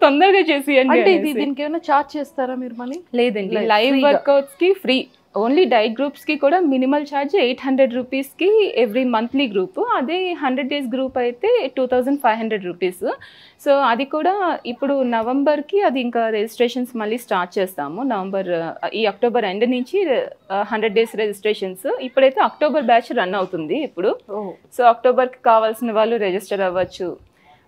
తొందరగా చేసి అంటే దీనికి ఏమైనా చార్జ్ చేస్తారా మీరు మనీ? లేదండి, లైవ్ వర్కౌట్స్ కి ఫ్రీ. ఓన్లీ డైట్ గ్రూప్స్ కి కూడా మినిమల్ ఛార్జ్ 800 rupees కి ఎవ్రీ మంత్లీ గ్రూప్. అదే 100 days గ్రూప్ అయితే 2500 rupees. సో అది కూడా ఇప్పుడు నవంబర్కి అది ఇంకా రిజిస్ట్రేషన్స్ మళ్ళీ స్టార్ట్ చేస్తాము. ఈ అక్టోబర్ ఎండ్ నుంచి 100 days రిజిస్ట్రేషన్స్. ఇప్పుడైతే అక్టోబర్ బ్యాచ్ రన్ అవుతుంది ఇప్పుడు. సో అక్టోబర్కి కావాల్సిన వాళ్ళు రిజిస్టర్ అవ్వచ్చు.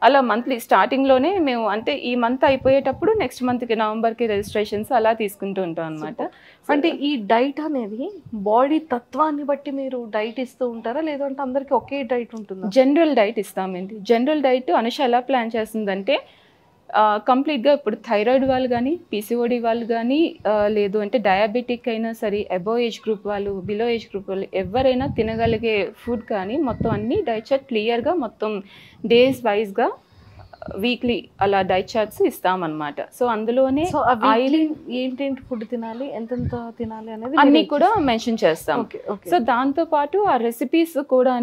అలా మంత్లీ స్టార్టింగ్లోనే మేము అంటే ఈ మంత్ అయిపోయేటప్పుడు నెక్స్ట్ మంత్కి నవంబర్కి రిజిస్ట్రేషన్స్ అలా తీసుకుంటూ ఉంటాం అనమాట. అంటే ఈ డైట్ అనేది బాడీ తత్వాన్ని బట్టి మీరు డైట్ ఇస్తూ ఉంటారా, లేదంటే అందరికి ఒకే డైట్ ఉంటుందా? జనరల్ డైట్ ఇస్తామండి. జనరల్ డైట్ అనుష ఎలా ప్లాన్ చేస్తుందంటే కంప్లీట్గా ఇప్పుడు థైరాయిడ్ వాళ్ళు కానీ, పీసీఓడి వాళ్ళు కానీ, లేదు అంటే డయాబెటిక్ అయినా సరే, అబోవ్ ఏజ్ గ్రూప్ వాళ్ళు, బిలో ఏజ్ గ్రూప్ వాళ్ళు ఎవరైనా తినగలిగే ఫుడ్ కానీ మొత్తం అన్ని డైట్ చార్ట్ క్లియర్గా మొత్తం డేస్ వైజ్గా వీక్లీ అలా డైట్ చార్ట్స్ ఇస్తామన్నమాట. సో అందులోనే ఏంటేంటి ఫుడ్ తినాలి, ఎంతెంత తినాలి అనేది అన్నీ కూడా మెన్షన్ చేస్తాం. సో దాంతోపాటు ఆ రెసిపీస్ కూడా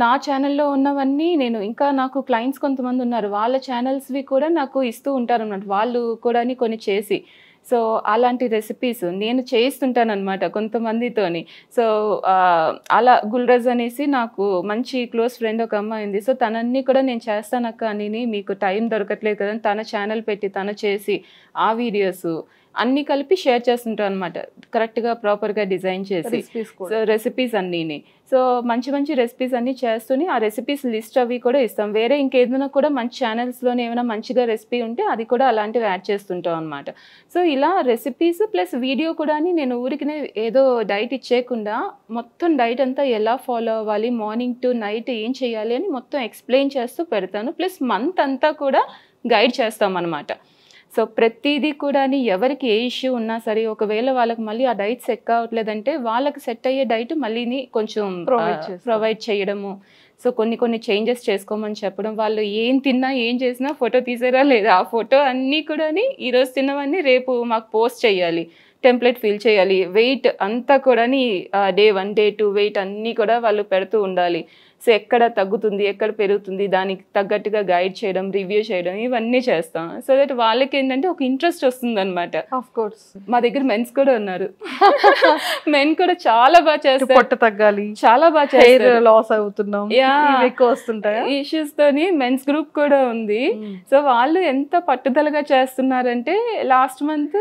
నా ఛానల్లో ఉన్నవన్నీ నేను ఇంకా నాకు క్లయింట్స్ కొంతమంది ఉన్నారు, వాళ్ళ ఛానల్స్వి కూడా నాకు ఇస్తూ ఉంటారు అన్నమాట. వాళ్ళు కూడా కొన్ని చేసి, సో అలాంటి రెసిపీస్ నేను చేయిస్తుంటాను అనమాట కొంతమందితోని. సో అలా గుల్రజ్ అనేసి నాకు మంచి క్లోజ్ ఫ్రెండ్ ఒక అమ్మాయి ఉంది. సో తనన్నీ కూడా నేను చేస్తానక్క అని, మీకు టైం దొరకట్లేదు కదా తన ఛానల్ పెట్టి తను చేసి ఆ వీడియోస్ అన్నీ కలిపి షేర్ చేస్తుంటాను అనమాట, కరెక్ట్గా ప్రాపర్గా డిజైన్ చేసి. సో రెసిపీస్ అన్నీని, సో మంచి మంచి రెసిపీస్ అన్నీ చేస్తూనే ఆ రెసిపీస్ లిస్ట్ అవి కూడా ఇస్తాం. వేరే ఇంకేదైనా కూడా మంచి ఛానల్స్లోనే ఏమైనా మంచిగా రెసిపీ ఉంటే అది కూడా అలాంటివి యాడ్ చేస్తుంటాం అనమాట. సో ఇలా రెసిపీస్ ప్లస్ వీడియో కూడా నేను ఊరికినే ఏదో డైట్ ఇచ్చేయకుండా మొత్తం డైట్ అంతా ఎలా ఫాలో అవ్వాలి, మార్నింగ్ టు నైట్ ఏం చేయాలి అని మొత్తం ఎక్స్ప్లెయిన్ చేస్తూ పెడతాను. ప్లస్ మంత్ అంతా కూడా గైడ్ చేస్తాం అనమాట. సో ప్రతిదీ కూడా ఎవరికి ఏ ఇష్యూ ఉన్నా సరే, ఒకవేళ వాళ్ళకి మళ్ళీ ఆ డైట్ సెట్ కావట్లేదంటే వాళ్ళకి సెట్ అయ్యే డైట్ మళ్ళీని కొంచెం ప్రొవైడ్ చేయడము. సో కొన్ని చేంజెస్ చేసుకోమని చెప్పడం, వాళ్ళు ఏం తిన్నా ఏం చేసినా ఫోటో తీసారా లేదా, ఆ ఫోటో అన్నీ కూడా ఈరోజు తిన్నవన్నీ రేపు మాకు పోస్ట్ చేయాలి, టెంప్లెట్ ఫిల్ చేయాలి, వెయిట్ అంతా కూడా day 1 day 2 వెయిట్ అన్నీ కూడా వాళ్ళు పెడుతూ ఉండాలి. సో ఎక్కడ తగ్గుతుంది, ఎక్కడ పెరుగుతుంది, దానికి తగ్గట్టుగా గైడ్ చేయడం, రివ్యూ చేయడం, ఇవన్నీ చేస్తాం. సో దట్ వాళ్ళకి ఏంటంటే ఒక ఇంట్రెస్ట్ వస్తుంది అనమాట. ఆఫ్ కోర్స్ మా దగ్గర మెన్స్ కూడా ఉన్నారు, మెన్ కూడా చాలా బాగా చేస్తారు, పొట్ట తగ్గాలి, చాలా బాగా చేస్తారు, లాస్ అవుతున్నాం, ఎక్కువ వస్తుంటాయి ఇష్యూస్ తోని మెన్స్ గ్రూప్ కూడా ఉంది. సో వాళ్ళు ఎంత పట్టుదలగా చేస్తున్నారంటే లాస్ట్ మంత్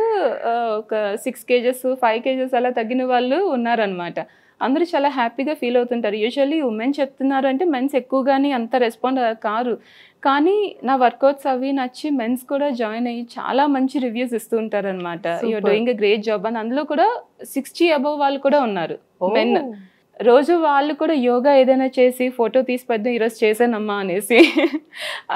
ఒక 6 kgs 5 kgs అలా తగ్గిన వాళ్ళు ఉన్నారనమాట. అందరూ చాలా హ్యాపీగా ఫీల్ అవుతుంటారు. యూజువల్లీ ఉమెన్ చెప్తున్నారు అంటే మెన్స్ ఎక్కువగానే అంత రెస్పాండ్ కారు, కానీ నా వర్కౌట్స్ అవి నచ్చి మెన్స్ కూడా జాయిన్ అయ్యి చాలా మంచి రివ్యూస్ ఇస్తూ ఉంటారు అనమాట. You're doing a great job అని. అందులో కూడా 60 above వాళ్ళు కూడా ఉన్నారు మెన్. రోజు వాళ్ళు కూడా యోగా ఏదైనా చేసి ఫోటో తీసి పెద్ద ఈరోజు చేశానమ్మా అనేసి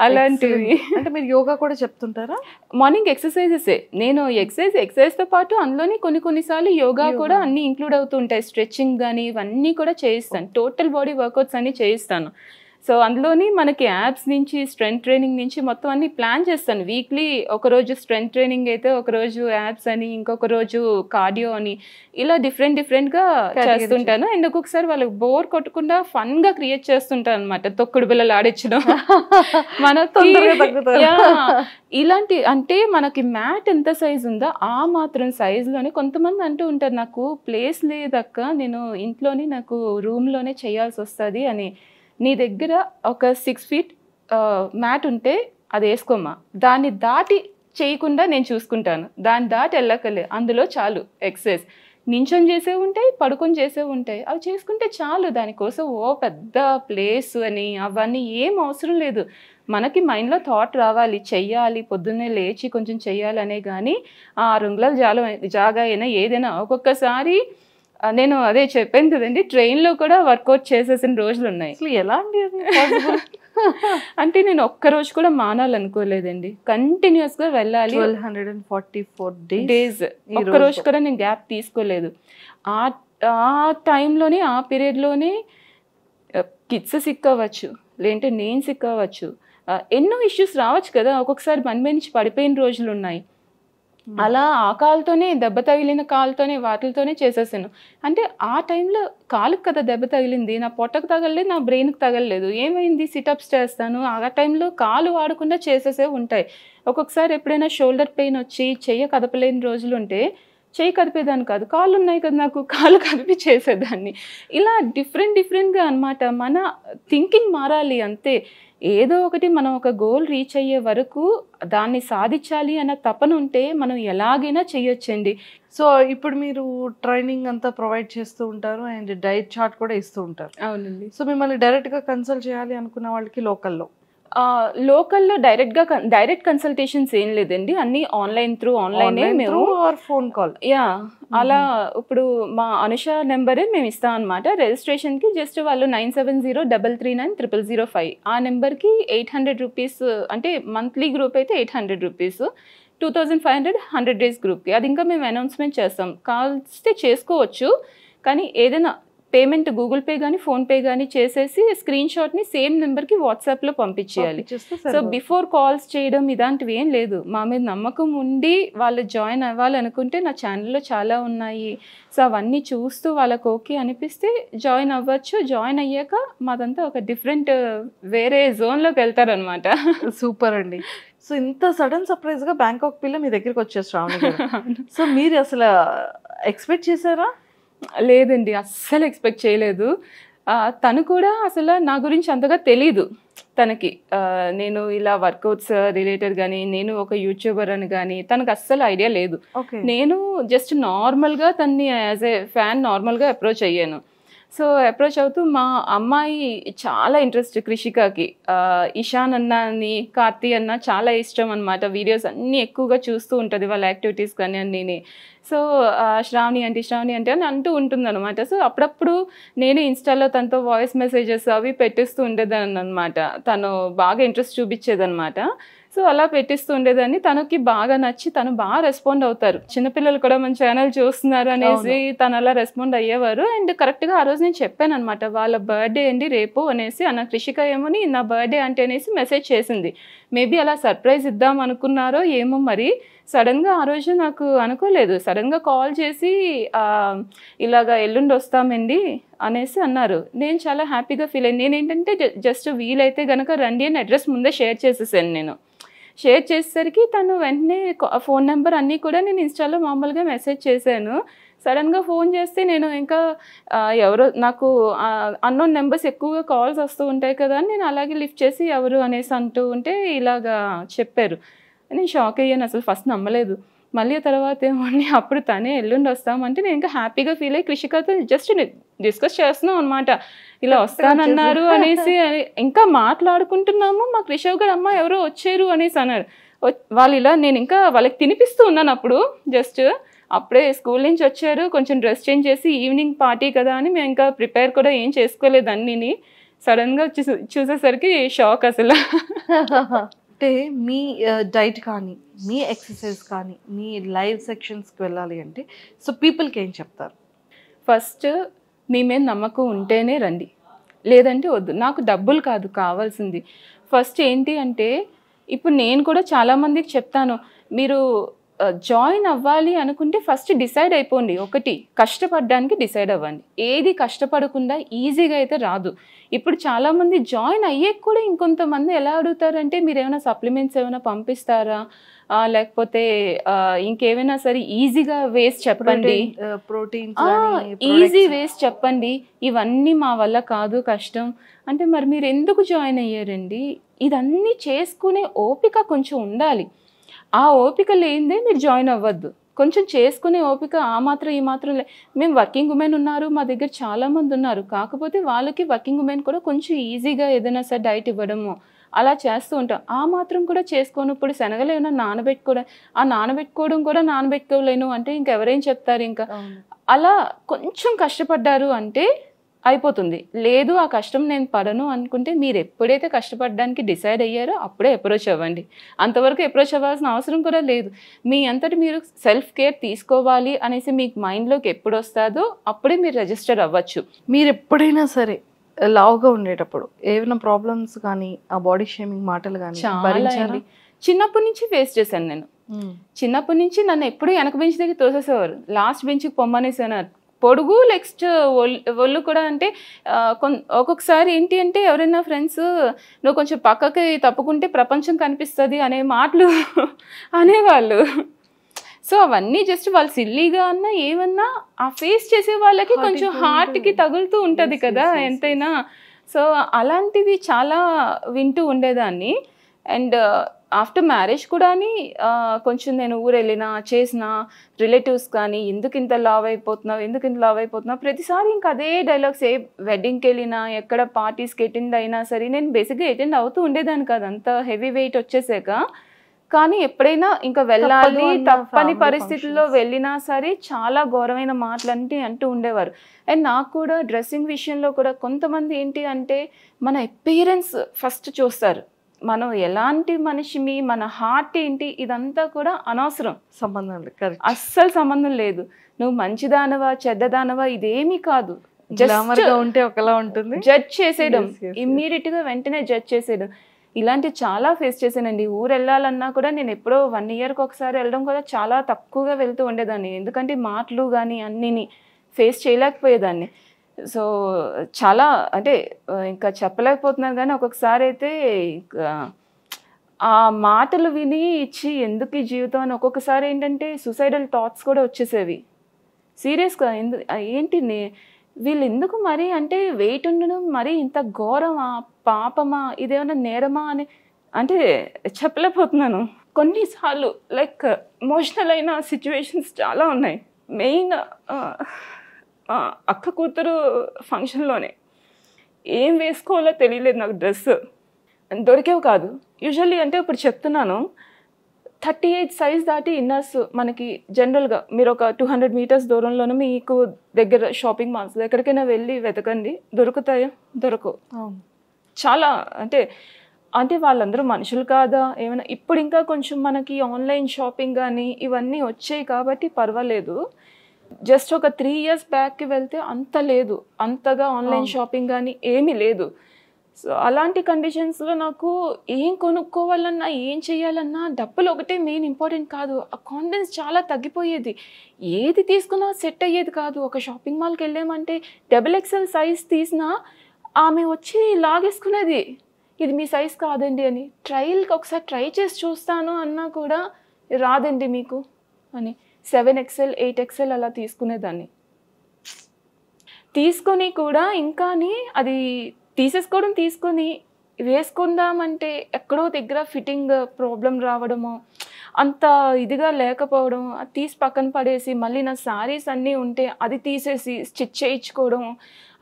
అలాంటివి. అంటే మీరు యోగా కూడా చెప్తుంటారా? మార్నింగ్ ఎక్సర్సైజెస్, నేను ఎక్సర్సైజ్తో పాటు అందులోని కొన్నిసార్లు యోగా కూడా అన్ని ఇంక్లూడ్ అవుతూ ఉంటాయి. స్ట్రెచ్చింగ్ కానీ ఇవన్నీ కూడా చేయిస్తాను, టోటల్ బాడీ వర్కౌట్స్ అన్ని చేయిస్తాను. సో అందులోని మనకి యాప్స్ నుంచి, స్ట్రెంత్ ట్రైనింగ్ నుంచి మొత్తం అన్ని ప్లాన్ చేస్తాను. వీక్లీ ఒకరోజు స్ట్రెంత్ ట్రైనింగ్ అయితే, ఒకరోజు యాప్స్ అని, ఇంకొక రోజు కార్డియో అని, ఇలా డిఫరెంట్గా చేస్తుంటాను. అండ్ ఒక్కొక్కసారి వాళ్ళకి బోర్ కొట్టకుండా ఫన్గా క్రియేట్ చేస్తుంటాను అనమాట. తొక్కుడు బిళ్ళలు ఆడించడం మనకి ఇలాంటి, అంటే మనకి మ్యాట్ ఎంత సైజ్ ఉందో ఆ మాత్రం సైజులోనే. కొంతమంది అంటూ ఉంటారు నాకు ప్లేస్ లేదక్క, నేను ఇంట్లోని నాకు రూమ్లోనే చేయాల్సి వస్తుంది అని. నీ దగ్గర ఒక 6 feet మ్యాట్ ఉంటే అది వేసుకోమా, దాన్ని దాటి చేయకుండా నేను చూసుకుంటాను, దాన్ని దాటి వెళ్ళకలే, అందులో చాలు ఎక్సర్సైజ్. నించొని చేసే ఉంటాయి, పడుకొని చేసే ఉంటాయి, అవి చేసుకుంటే చాలు. దానికోసం పెద్ద ప్లేస్ అని అవన్నీ ఏం అవసరం లేదు. మనకి మైండ్లో థాట్ రావాలి, చెయ్యాలి, పొద్దున్నే లేచి కొంచెం చెయ్యాలనే. కానీ 6 అంగుళాల జాగా అయినా ఏదైనా. ఒక్కొక్కసారి నేను అదే చెప్పాను కదండి, ట్రైన్లో కూడా వర్కౌట్ చేసేసిన రోజులు ఉన్నాయి. అసలు ఎలా అండి అంటే నేను ఒక్కరోజు కూడా మానాలనుకోలేదండి, కంటిన్యూస్గా వెళ్ళాలి. 1244 days ఒక్కరోజు కూడా నేను గ్యాప్ తీసుకోలేదు. ఆ టైంలోనే, ఆ పీరియడ్లోనే కిడ్స్ సిక్ అవ్వచ్చు, లేదంటే నేను సిక్ అవ్వచ్చు, ఎన్నో ఇష్యూస్ రావచ్చు కదా. ఒక్కొక్కసారి మన మీద నుంచి పడిపోయిన రోజులు ఉన్నాయి. అలా ఆ కాలుతోనే దెబ్బ తగిలిన కాలుతోనే వాటితోనే చేసేసాను. అంటే ఆ టైంలో కాలుకి కదా దెబ్బ తగిలింది, నా పొట్టకు తగలలేదు, నా బ్రెయిన్కి తగలలేదు. ఏమైంది, సిటప్స్ చేస్తాను, ఆ టైంలో కాలు వాడకుండా చేసేసే ఉంటాయి. ఒక్కొక్కసారి ఎప్పుడైనా షోల్డర్ పెయిన్ వచ్చి చెయ్యి కదపలేని రోజులు ఉంటే చెయ్యి కదిపేదాన్ని కాదు, కాళ్ళు ఉన్నాయి కదా నాకు, కాళ్ళు కదిపి చేసేదాన్ని. ఇలా డిఫరెంట్గా అనమాట. మన థింకింగ్ మారాలి అంతే. ఏదో ఒకటి మనం ఒక గోల్ రీచ్ అయ్యే వరకు దాన్ని సాధించాలి అన్న తపన ఉంటే మనం ఎలాగైనా చెయ్యొచ్చండి. సో ఇప్పుడు మీరు ట్రైనింగ్ అంతా ప్రొవైడ్ చేస్తూ ఉంటారు అండ్ డైట్ చార్ట్ కూడా ఇస్తూ ఉంటారు. అవునండి. సో మిమ్మల్ని డైరెక్ట్గా కన్సల్ట్ చేయాలి అనుకున్న వాళ్ళకి లోకల్లో లోకల్లో డైరెక్ట్ కన్సల్టేషన్స్ ఏం లేదండి, అన్ని ఆన్లైనే మేము ఫోన్ కాల్. యా అలా ఇప్పుడు మా అనుష నెంబరే మేము ఇస్తాం అనమాట. రిజిస్ట్రేషన్కి జస్ట్ వాళ్ళు 9703390005 ఆ నెంబర్కి 800 రూపీస్, అంటే మంత్లీ గ్రూప్ అయితే 800 రూపీస్, 2500 100 డేస్ గ్రూప్కి. అది ఇంకా మేము అనౌన్స్మెంట్ చేస్తాం, కాల్స్తే చేసుకోవచ్చు. కానీ ఏదైనా పేమెంట్ గూగుల్ పే కానీ ఫోన్పే కానీ చేసేసి స్క్రీన్ షాట్ని సేమ్ నెంబర్కి వాట్సాప్లో పంపించేయాలి. సో బిఫోర్ కాల్స్ చేయడం ఇలాంటివి ఏం లేదు. మా మీద నమ్మకం ఉండి వాళ్ళు జాయిన్ అవ్వాలనుకుంటే నా ఛానల్లో చాలా ఉన్నాయి. సో అవన్నీ చూస్తూ వాళ్ళకు ఓకే అనిపిస్తే జాయిన్ అవ్వచ్చు. జాయిన్ అయ్యాక మాదంతా ఒక డిఫరెంట్ వేరే జోన్లోకి వెళ్తారనమాట. సూపర్ అండి. సో ఇంత సడన్ సర్ప్రైజ్గా బ్యాంకాక్ పిల్ల మీ దగ్గరికి వచ్చేసి శ్రావణి గారు. సో మీరు అసలు ఎక్స్పెక్ట్ చేశారా? లేదండి, అస్సలు ఎక్స్పెక్ట్ చేయలేదు. తను కూడా అసలు నా గురించి అంతగా తెలీదు తనకి. నేను ఇలా వర్కౌట్స్ రిలేటెడ్ కానీ నేను ఒక యూట్యూబర్ అని కానీ తనకు అస్సలు ఐడియా లేదు. నేను జస్ట్ నార్మల్గా తన్ని యాజ్ ఏ ఫ్యాన్ నార్మల్గా అప్రోచ్ అయ్యాను. సో అప్రోచ్ అవుతూ మా అమ్మాయి చాలా ఇంట్రెస్ట్ కృషికకి, ఇషాన్ అన్న అని కార్తీ అన్న చాలా ఇష్టం అనమాట. వీడియోస్ అన్నీ ఎక్కువగా చూస్తూ ఉంటుంది, వాళ్ళ యాక్టివిటీస్ కానీ అన్నీ. సో శ్రావణి అంటే అని అంటూ ఉంటుంది అనమాట. సో అప్పుడప్పుడు నేను ఇన్స్టాలో తనతో వాయిస్ మెసేజెస్ అవి పెట్టిస్తూ ఉండేదాన్ని అనమాట. తను బాగా ఇంట్రెస్ట్ చూపించేదనమాట. సో అలా పెట్టిస్తూ ఉండేదాన్ని. తనకి బాగా నచ్చి తను బాగా రెస్పాండ్ అవుతారు. చిన్నపిల్లలు కూడా మన ఛానల్ చూస్తున్నారు అనేసి తను అలా రెస్పాండ్ అయ్యేవారు. అండ్ కరెక్ట్గా ఆ రోజు నేను చెప్పాను అనమాట, వాళ్ళ బర్త్డే అండి రేపు అనేసి. అన్న కృషిక ఏమోని నా బర్త్డే అంటే అనేసి మెసేజ్ చేసింది. మేబీ అలా సర్ప్రైజ్ ఇద్దాం అనుకున్నారో ఏమో మరి. సడన్గా ఆ రోజు నాకు అనుకోలేదు, సడన్గా కాల్ చేసి ఇలాగా ఎల్లుండి వస్తామండి అనేసి అన్నారు. నేను చాలా హ్యాపీగా ఫీల్ అయ్యాను. నేనేంటంటే జస్ట్ వీలైతే కనుక రండి అని అడ్రస్ ముందే షేర్ చేసేసాను. నేను షేర్ చేసేసరికి తను వెంటనే ఫోన్ నెంబర్ అన్నీ కూడా నేను ఇన్స్టాలో మామూలుగా మెసేజ్ చేశాను. సడన్గా ఫోన్ చేస్తే నేను ఇంకా ఎవరో నాకు అన్నోన్ నెంబర్స్ ఎక్కువగా కాల్స్ వస్తూ ఉంటాయి కదా అని నేను అలాగే లిఫ్ట్ చేసి ఎవరు అనేసి అంటూ ఉంటే ఇలాగా చెప్పారు. నేను షాక్ అయ్యాను, అసలు ఫస్ట్ నమ్మలేదు. మళ్ళీ తర్వాత ఏమని అప్పుడు తనే ఎల్లుండి వస్తామంటే నేను ఇంకా హ్యాపీగా ఫీల్ అయ్యి కృషికతో జస్ట్ డిస్కస్ చేస్తున్నాం అనమాట, ఇలా వస్తానన్నారు అనేసి. ఇంకా మాట్లాడుకుంటున్నాము, మా కృషవ్ గారు అమ్మ ఎవరో వచ్చారు అనేసి అన్నారు. వాళ్ళు ఇలా నేను ఇంకా వాళ్ళకి తినిపిస్తూ ఉన్నాను అప్పుడు. జస్ట్ అప్పుడే స్కూల్ నుంచి వచ్చారు, కొంచెం డ్రెస్ చేంజ్ చేసి ఈవినింగ్ పార్టీ కదా అని మేము ఇంకా ప్రిపేర్ కూడా ఏం చేసుకోలేదు అన్నీని. సడన్గా చూసేసరికి షాక్ అసలు. అంటే మీ డైట్ కానీ మీ ఎక్సర్సైజ్ కానీ మీ లైవ్ సెక్షన్స్కి వెళ్ళాలి అంటే సో పీపుల్కి ఏం చెప్తారు? ఫస్ట్ మీ మీద నమ్మకం ఉంటేనే రండి, లేదంటే వద్దు. నాకు డబ్బులు కాదు కావాల్సింది. ఫస్ట్ ఏంటి అంటే ఇప్పుడు నేను కూడా చాలామందికి చెప్తాను, మీరు జాయిన్ అవ్వాలి అనుకుంటే ఫస్ట్ డిసైడ్ అయిపోండి. ఒకటి కష్టపడడానికి డిసైడ్ అవ్వండి. ఏది కష్టపడకుండా ఈజీగా అయితే రాదు. ఇప్పుడు చాలామంది జాయిన్ అయ్యేకి కూడా ఇంకొంతమంది ఎలా అడుగుతారంటే మీరు ఏమైనా సప్లిమెంట్స్ ఏమైనా పంపిస్తారా, లేకపోతే ఇంకేమైనా సరే ఈజీగా వేస్ చెప్పండి, ఈజీ వేస్ చెప్పండి, ఇవన్నీ మా వల్ల కాదు కష్టం అంటే మరి మీరు ఎందుకు జాయిన్ అయ్యారండి? ఇదన్నీ చేసుకునే ఓపిక కొంచెం ఉండాలి. ఆ ఓపిక లేనిదే మీరు జాయిన్ అవ్వద్దు. కొంచెం చేసుకునే ఓపిక ఆ మాత్రం ఈ మాత్రం మేము వర్కింగ్ ఉమెన్ ఉన్నారు మా దగ్గర చాలామంది ఉన్నారు, కాకపోతే వాళ్ళకి వర్కింగ్ ఉమెన్ కూడా కొంచెం ఈజీగా ఏదైనా సరే డైట్ ఇవ్వడము అలా చేస్తూ ఉంటాం. ఆ మాత్రం కూడా చేసుకోను. ఇప్పుడు శనగలు ఏమైనా నానబెట్టుకోవడం కూడా నానబెట్టుకోలేను అంటే ఇంకెవరేం చెప్తారు? ఇంకా అలా కొంచెం కష్టపడ్డారు అంటే అయిపోతుంది. లేదు ఆ కష్టం నేను పడను అనుకుంటే మీరు ఎప్పుడైతే కష్టపడడానికి డిసైడ్ అయ్యారో అప్పుడే అప్రోచ్ అవ్వండి. అంతవరకు అప్రోచ్ అవ్వాల్సిన అవసరం కూడా లేదు. మీ అంతటి మీరు సెల్ఫ్ కేర్ తీసుకోవాలి అనేసి మీకు మైండ్లోకి ఎప్పుడు వస్తుందో అప్పుడే మీరు రిజిస్టర్ అవ్వచ్చు. మీరు ఎప్పుడైనా సరే లావుగా ఉండేటప్పుడు ఏమైనా ప్రాబ్లమ్స్ కానీ ఆ బాడీ షేమింగ్ మాటలు కానీ చిన్నప్పటి నుంచి ఫేస్ చేశాను నేను. చిన్నప్పటి నుంచి నన్ను ఎప్పుడు వెనక బెంచ్ దగ్గర తోసేసేవారు, లాస్ట్ బెంచ్కి పొమ్మనేసేవారు. పొడుగు నెక్స్ట్ ఒళ్ళు కూడా అంటే ఒక్కొక్కసారి ఏంటి అంటే ఎవరైనా ఫ్రెండ్స్ నువ్వు కొంచెం పక్కకి తప్పుకుంటే ప్రపంచం కనిపిస్తుంది అనే మాటలు అనేవాళ్ళు. సో అవన్నీ జస్ట్ వాళ్ళు సిల్లీగా అన్నా ఏమన్నా ఆ ఫేస్ చేసే వాళ్ళకి కొంచెం హార్ట్కి తగులుతూ ఉంటుంది కదా ఎంతైనా. సో అలాంటివి చాలా వింటూ ఉండేదాన్ని. అండ్ ఆఫ్టర్ మ్యారేజ్ కూడా కొంచెం నేను ఊరు వెళ్ళినా చేసిన రిలేటివ్స్ కానీ ఎందుకు ఇంత లావ్ అయిపోతున్నావు ప్రతిసారి ఇంకా అదే డైలాగ్స్. ఏ వెడ్డింగ్కి వెళ్ళినా ఎక్కడ పార్టీస్కి అటెండ్ అయినా సరే నేను బేసిక్గా అటెండ్ అవుతూ ఉండేదాన్ని కాదు అంత హెవీ వెయిట్ వచ్చేసాక. కానీ ఎప్పుడైనా ఇంకా వెళ్ళాలి తప్పని పరిస్థితుల్లో వెళ్ళినా సరే చాలా ఘోరమైన మాటలు అంటూ ఉండేవారు. అండ్ నాకు కూడా డ్రెస్సింగ్ విషయంలో కూడా కొంతమంది ఏంటి అంటే మన అపియరెన్స్ ఫస్ట్ చూస్తారు, మనం ఎలాంటి మనిషిమి, మన హార్ట్ ఏంటి, ఇదంతా కూడా అనవసరం, సంబంధం లేదు, అస్సలు సంబంధం లేదు. నువ్వు మంచిదానవా చెడ్డదానవా ఇదేమీ కాదు, ఉంటే ఒకలా ఉంటుంది. జడ్జ్ చేసేయడం, ఇమ్మీడియట్ గా వెంటనే జడ్జ్ చేసేయడం, ఇలాంటి చాలా ఫేస్ చేశానండి. ఊరు వెళ్ళాలన్నా కూడా నేను ఎప్పుడో 1 yearకి ఒకసారి వెళ్ళడం కూడా చాలా తక్కువగా వెళ్తూ ఉండేదాన్ని, ఎందుకంటే మాటలు కానీ అన్నిని ఫేస్ చేయలేకపోయేదాన్ని. సో చాలా అంటే ఇంకా చెప్పలేకపోతున్నాను. కానీ ఒక్కొక్కసారి అయితే ఆ మాటలు విని ఇచ్చి ఎందుకు ఈ జీవితం అని ఒక్కొక్కసారి ఏంటంటే సూసైడల్ థాట్స్ కూడా వచ్చేసేవి. సీరియస్గా ఏంటి వీళ్ళు ఎందుకు మరి అంటే వెయిట్ ఉండడం మరి ఇంత ఘోరమా, పాపమా, ఇదేమైనా నేరమా అని అంటే చెప్పలేకపోతున్నాను. కొన్నిసార్లు లైక్ ఎమోషనల్ అయిన సిచ్యువేషన్స్ చాలా ఉన్నాయి. మెయిన్ అక్క కూతురు ఫంక్షన్లోనే ఏం వేసుకోవాలో తెలియలేదు నాకు, డ్రెస్ దొరికేవి కాదు. యూజువల్లీ అంటే ఇప్పుడు చెప్తున్నాను 38 సైజ్ దాటి ఇన్నర్స్ మనకి జనరల్గా మీరు ఒక 200 meters దూరంలోనూ మీకు దగ్గర షాపింగ్ మాల్స్ ఎక్కడికైనా వెళ్ళి వెతకండి, దొరుకుతాయా? దొరకవు. చాలా అంటే అంటే వాళ్ళందరూ మనుషులు కాదా ఏమైనా. ఇప్పుడు ఇంకా కొంచెం మనకి ఆన్లైన్ షాపింగ్ కానీ ఇవన్నీ వచ్చాయి కాబట్టి పర్వాలేదు. జస్ట్ ఒక 3 years బ్యాక్కి వెళ్తే అంత లేదు, అంతగా ఆన్లైన్ షాపింగ్ కానీ ఏమీ లేదు. సో అలాంటి కండిషన్స్లో నాకు ఏం కొనుక్కోవాలన్నా ఏం చేయాలన్నా డబ్బులు ఒకటే మెయిన్ ఇంపార్టెంట్ కాదు, ఆ కాన్ఫిడెన్స్ చాలా తగ్గిపోయేది. ఏది తీసుకున్నా సెట్ అయ్యేది కాదు. ఒక షాపింగ్ మాల్కి వెళ్ళామంటే XXL సైజ్ తీసినా ఆమె వచ్చి లాగేసుకునేది, ఇది మీ సైజ్ కాదండి అని. ట్రయల్కి ఒకసారి ట్రై చేసి చూస్తాను అన్నా కూడా రాదండి మీకు అని 7XL 8XL అలా తీసుకునేదాన్ని. తీసుకొని కూడా ఇంకా అది తీసేసుకోవడం, తీసుకొని వేసుకుందామంటే ఎక్కడో దగ్గర ఫిట్టింగ్ ప్రాబ్లం రావడము, అంత ఇదిగా లేకపోవడం, అది తీసి పక్కన పడేసి మళ్ళీ నా శారీస్ అన్నీ ఉంటే అది తీసేసి స్టిచ్ చేయించుకోవడం.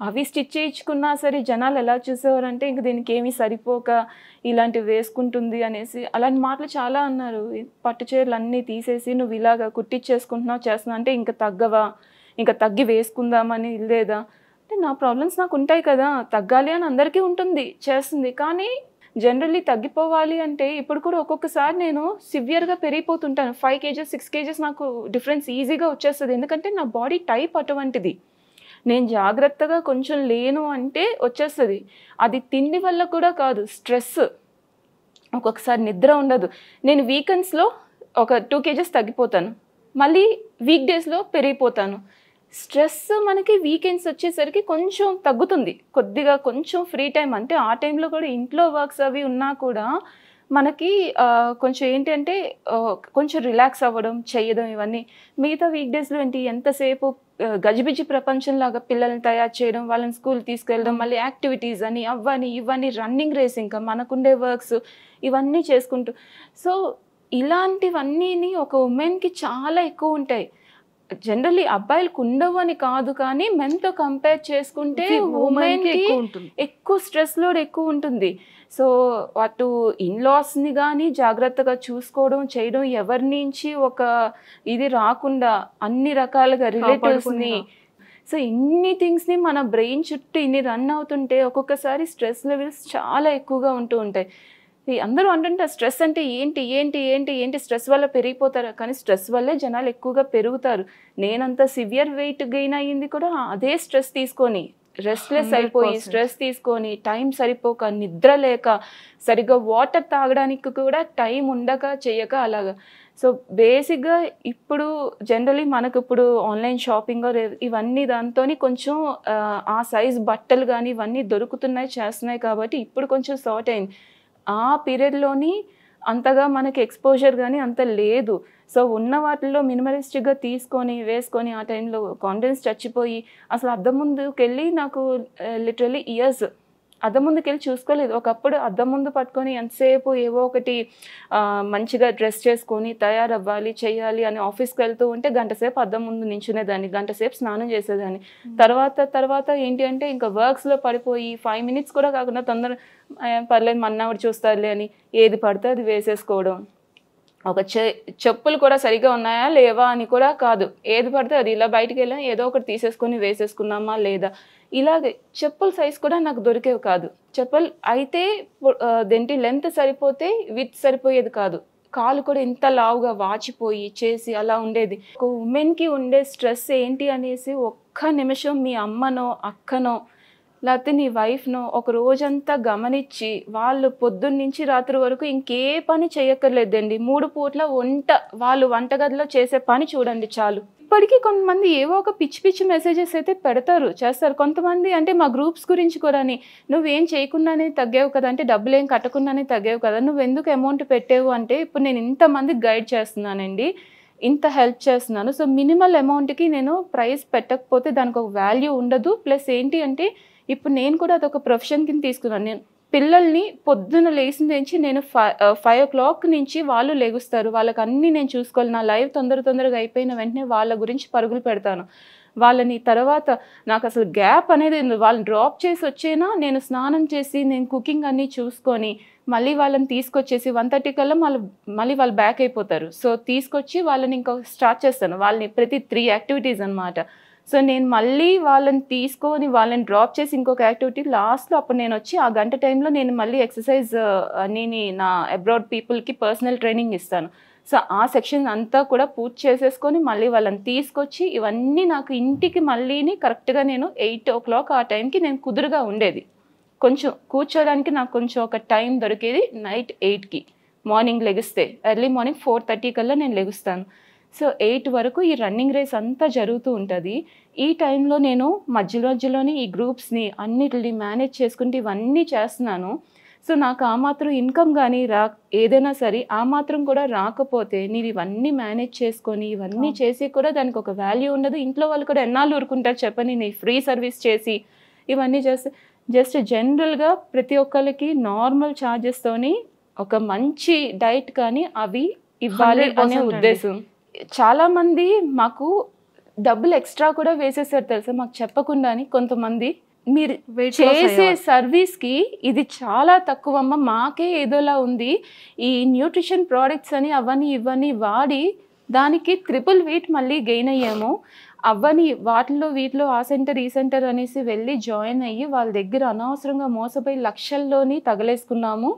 అవి స్టిచ్ చేయించుకున్నా సరే జనాలు ఎలా చూసేవారంటే ఇంక దీనికి ఏమీ సరిపోక ఇలాంటివి వేసుకుంటుంది అనేసి అలాంటి మాటలు చాలా అన్నారు. పట్టు చీరలు అన్నీ తీసేసి నువ్వు ఇలాగా కుట్టించేసుకుంటున్నావు చేస్తున్నావు అంటే ఇంకా తగ్గవా, ఇంకా తగ్గి వేసుకుందామని లేదా అంటే నా ప్రాబ్లమ్స్ నాకు ఉంటాయి కదా, తగ్గాలి అని అందరికీ ఉంటుంది, చేస్తుంది. కానీ జనరల్లీ తగ్గిపోవాలి అంటే ఇప్పుడు కూడా ఒక్కొక్కసారి నేను సివియర్గా పెరిగిపోతుంటాను. 5 kgs 6 kgs నాకు డిఫరెన్స్ ఈజీగా వచ్చేస్తుంది, ఎందుకంటే నా బాడీ టైప్ అటువంటిది. నేను జాగ్రత్తగా కొంచెం లేను అంటే వచ్చేస్తుంది. అది తిండి వల్ల కూడా కాదు, స్ట్రెస్, ఒక్కొక్కసారి నిద్ర ఉండదు. నేను వీకెండ్స్లో ఒక 2 kgs తగ్గిపోతాను, మళ్ళీ వీక్ డేస్లో పెరిగిపోతాను. స్ట్రెస్ మనకి వీకెండ్స్ వచ్చేసరికి కొంచెం తగ్గుతుంది, కొద్దిగా కొంచెం ఫ్రీ టైం అంటే ఆ టైంలో కూడా ఇంట్లో వర్క్స్ అవి ఉన్నా కూడా మనకి కొంచెం ఏంటంటే కొంచెం రిలాక్స్ అవ్వడం చేయడం ఇవన్నీ. మిగతా వీక్ డేస్లో ఏంటి ఎంతసేపు గజిబిజి ప్రపంచంలాగా పిల్లల్ని తయారు చేయడం, వాళ్ళని స్కూల్ తీసుకెళ్ళడం, మళ్ళీ యాక్టివిటీస్ అని అవ్వని ఇవన్నీ రన్నింగ్ రేస్, ఇంకా మనకుండే వర్క్స్ ఇవన్నీ చేసుకుంటూ. సో ఇలాంటివన్నీ ఒక ఉమెన్కి చాలా ఎక్కువ ఉంటాయి. జనరల్లీ అబ్బాయిలకు ఉండవు అని కాదు, కానీ మెన్తో కంపేర్ చేసుకుంటే ఉమెన్కి ఎక్కువ స్ట్రెస్ లోడ్ ఎక్కువ ఉంటుంది. సో అటు ఇన్లాస్ని కానీ జాగ్రత్తగా చూసుకోవడం చేయడం, ఎవరి నుంచి ఒక ఇది రాకుండా అన్ని రకాలుగా రిలేటివ్స్ని, సో ఇన్ని థింగ్స్ని మన బ్రెయిన్ చుట్టూ ఇన్ని రన్ అవుతుంటే ఒక్కొక్కసారి స్ట్రెస్ లెవెల్స్ చాలా ఎక్కువగా ఉంటూ ఉంటాయి. అందరూ అంటుంటారు స్ట్రెస్ అంటే ఏంటి ఏంటి ఏంటి ఏంటి స్ట్రెస్ వల్ల పెరిగిపోతారు, కానీ స్ట్రెస్ వల్లే జనాలు ఎక్కువగా పెరుగుతారు. నేనంత సివియర్ వెయిట్ గెయిన్ అయ్యింది కూడా అదే స్ట్రెస్ తీసుకొని, రెస్ట్లెస్ అయిపోయి స్ట్రెస్ తీసుకొని, టైం సరిపోక, నిద్ర లేక, సరిగ్గా వాటర్ తాగడానికి కూడా టైం ఉండక చేయక అలాగా. సో బేసిక్గా ఇప్పుడు జనరలీ మనకు ఇప్పుడు ఆన్లైన్ షాపింగ్ ఇవన్నీ దాంతో కొంచెం ఆ సైజ్ బట్టలు కానీ ఇవన్నీ దొరుకుతున్నాయి చేస్తున్నాయి కాబట్టి ఇప్పుడు కొంచెం సార్ట్ అయింది. ఆ పీరియడ్లోని అంతగా మనకి ఎక్స్పోజర్ కానీ అంత లేదు. సో ఉన్న వాటిల్లో మినిమలిస్టిక్గా తీసుకొని వేసుకొని ఆ టైంలో కాన్ఫిడెన్స్ చచ్చిపోయి అసలు అద్దం ముందుకు వెళ్ళి నాకు లిటరలీ ఇయర్స్ అద్దం ముందుకు వెళ్ళి చూసుకోలేదు. ఒకప్పుడు అద్దం ముందు పట్టుకొని ఎంతసేపు ఏవో ఒకటి మంచిగా డ్రెస్ చేసుకొని తయారవ్వాలి చేయాలి అని ఆఫీస్కి వెళ్తూ ఉంటే గంటసేపు అద్దం ముందు నించునేదాన్ని, గంటసేపు స్నానం చేసేదాన్ని. తర్వాత ఏంటి అంటే ఇంకా వర్క్స్లో పడిపోయి 5 minutes కూడా కాకుండా తొందర పర్లేదు మన్నాడు చూస్తారులే అని ఏది పడితే అది వేసేసుకోవడం. ఒక చెప్పులు కూడా సరిగా ఉన్నాయా లేవా అని కూడా కాదు, ఏది పడితే అది ఇలా బయటికి వెళ్ళాం ఏదో ఒకటి తీసేసుకొని వేసేసుకున్నామా లేదా, ఇలాగే చెప్పుల సైజ్ కూడా నాకు దొరికేవి కాదు. చెప్పులు అయితే దేంటి లెంత్ సరిపోతే విత్ సరిపోయేది కాదు, కాలు కూడా ఇంత లావుగా వాచిపోయి చేసి అలా ఉండేది. ఒక ఉమెన్కి ఉండే స్ట్రెస్ ఏంటి అనేసి ఒక్క నిమిషం మీ అమ్మనో అక్కనో లేకపోతే నీ వైఫ్ను ఒక రోజంతా గమనించి వాళ్ళు పొద్దున్న నుంచి రాత్రి వరకు ఇంకే పని చేయక్కర్లేదండి, 3 పూట్ల వాళ్ళు వంటగదిలో చేసే పని చూడండి చాలు. ఇప్పటికీ కొంతమంది ఏవో ఒక పిచ్చి మెసేజెస్ అయితే పెడతారు చేస్తారు. కొంతమంది అంటే మా గ్రూప్స్ గురించి కూడా నువ్వేం చేయకుండానే తగ్గావు కదా, అంటే డబ్బులు ఏం కట్టకుండానే తగ్గావు కదా, నువ్వు ఎందుకు అమౌంట్ పెట్టావు అంటే ఇప్పుడు నేను ఇంతమందికి గైడ్ చేస్తున్నానండి, ఇంత హెల్ప్ చేస్తున్నాను. సో మినిమల్ అమౌంట్కి నేను ప్రైస్ పెట్టకపోతే దానికి ఒక వాల్యూ ఉండదు. ప్లస్ ఏంటి అంటే ఇప్పుడు నేను కూడా అదొక ప్రొఫెషన్ కింద తీసుకున్నాను. నేను పిల్లల్ని పొద్దున లేచిన నుంచి నేను 5 o'clock నుంచి వాళ్ళు లెగుస్తారు, వాళ్ళకి అన్నీ నేను చూసుకోవాలి. నా లైఫ్ తొందరగా అయిపోయిన వెంటనే వాళ్ళ గురించి పరుగులు పెడతాను. వాళ్ళని తర్వాత నాకు అసలు గ్యాప్ అనేది వాళ్ళని డ్రాప్ చేసి వచ్చేనా నేను స్నానం చేసి నేను కుకింగ్ అన్నీ చూసుకొని మళ్ళీ వాళ్ళని తీసుకొచ్చేసి 1:30 కల్లా మళ్ళీ వాళ్ళు బ్యాక్ అయిపోతారు. సో తీసుకొచ్చి వాళ్ళని ఇంకో స్టార్ట్ చేస్తాను, వాళ్ళని ప్రతి 3 యాక్టివిటీస్ అనమాట. సో నేను మళ్ళీ వాళ్ళని తీసుకొని వాళ్ళని డ్రాప్ చేసి ఇంకొక యాక్టివిటీ లాస్ట్లో అప్పుడు నేను వచ్చి ఆ గంట టైంలో నేను మళ్ళీ ఎక్సర్సైజ్ నేను నా అబ్రాడ్ పీపుల్కి పర్సనల్ ట్రైనింగ్ ఇస్తాను. సో ఆ సెక్షన్ అంతా కూడా పూర్తి చేసేసుకొని మళ్ళీ వాళ్ళని తీసుకొచ్చి ఇవన్నీ నాకు ఇంటికి మళ్ళీని కరెక్ట్గా నేను 8 o'clock ఆ టైంకి నేను కుదురుగా ఉండేది. కొంచెం కూర్చోడానికి నాకు కొంచెం ఒక టైం దొరికేది. నైట్ 8కి మార్నింగ్ లెగిస్తే ఎర్లీ మార్నింగ్ 4:30 కల్లా నేను లెగుస్తాను. సో 8 వరకు ఈ రన్నింగ్ రేస్ అంతా జరుగుతూ ఉంటుంది. ఈ టైంలో నేను మధ్యలోని ఈ గ్రూప్స్ని అన్నిటిని మేనేజ్ చేసుకుంటూ ఇవన్నీ చేస్తున్నాను. సో నాకు ఆ మాత్రం ఇన్కమ్ కానీ ఏదైనా సరే ఆ మాత్రం కూడా రాకపోతే నేను ఇవన్నీ మేనేజ్ చేసుకొని ఇవన్నీ చేసి కూడా దానికి ఒక వాల్యూ ఉండదు. ఇంట్లో వాళ్ళు కూడా ఎన్నాళ్ళు ఊరుకుంటారు చెప్పని, నేను ఫ్రీ సర్వీస్ చేసి ఇవన్నీ చేస్తే జస్ట్ జనరల్గా ప్రతి ఒక్కరికి నార్మల్ ఛార్జెస్తోని ఒక మంచి డైట్ కానీ అవి ఇవ్వాలి అనే ఉద్దేశం. చాలామంది మాకు డబ్బులు ఎక్స్ట్రా కూడా వేసేసారు తెలుసా మాకు చెప్పకుండాని. కొంతమంది మీరు చేసే సర్వీస్కి ఇది చాలా తక్కువ అమ్మ, మాకే ఏదోలా ఉంది, ఈ న్యూట్రిషన్ ప్రోడక్ట్స్ అని అవన్నీ ఇవన్నీ వాడి దానికి 3 weight మళ్ళీ గెయిన్ అయ్యాము, అవన్నీ వీటిలో ఆ సెంటర్ ఈ సెంటర్ అనేసి వెళ్ళి జాయిన్ అయ్యి వాళ్ళ దగ్గర అనవసరంగా మోసపోయి లక్షల్లోని తగలేసుకున్నాము.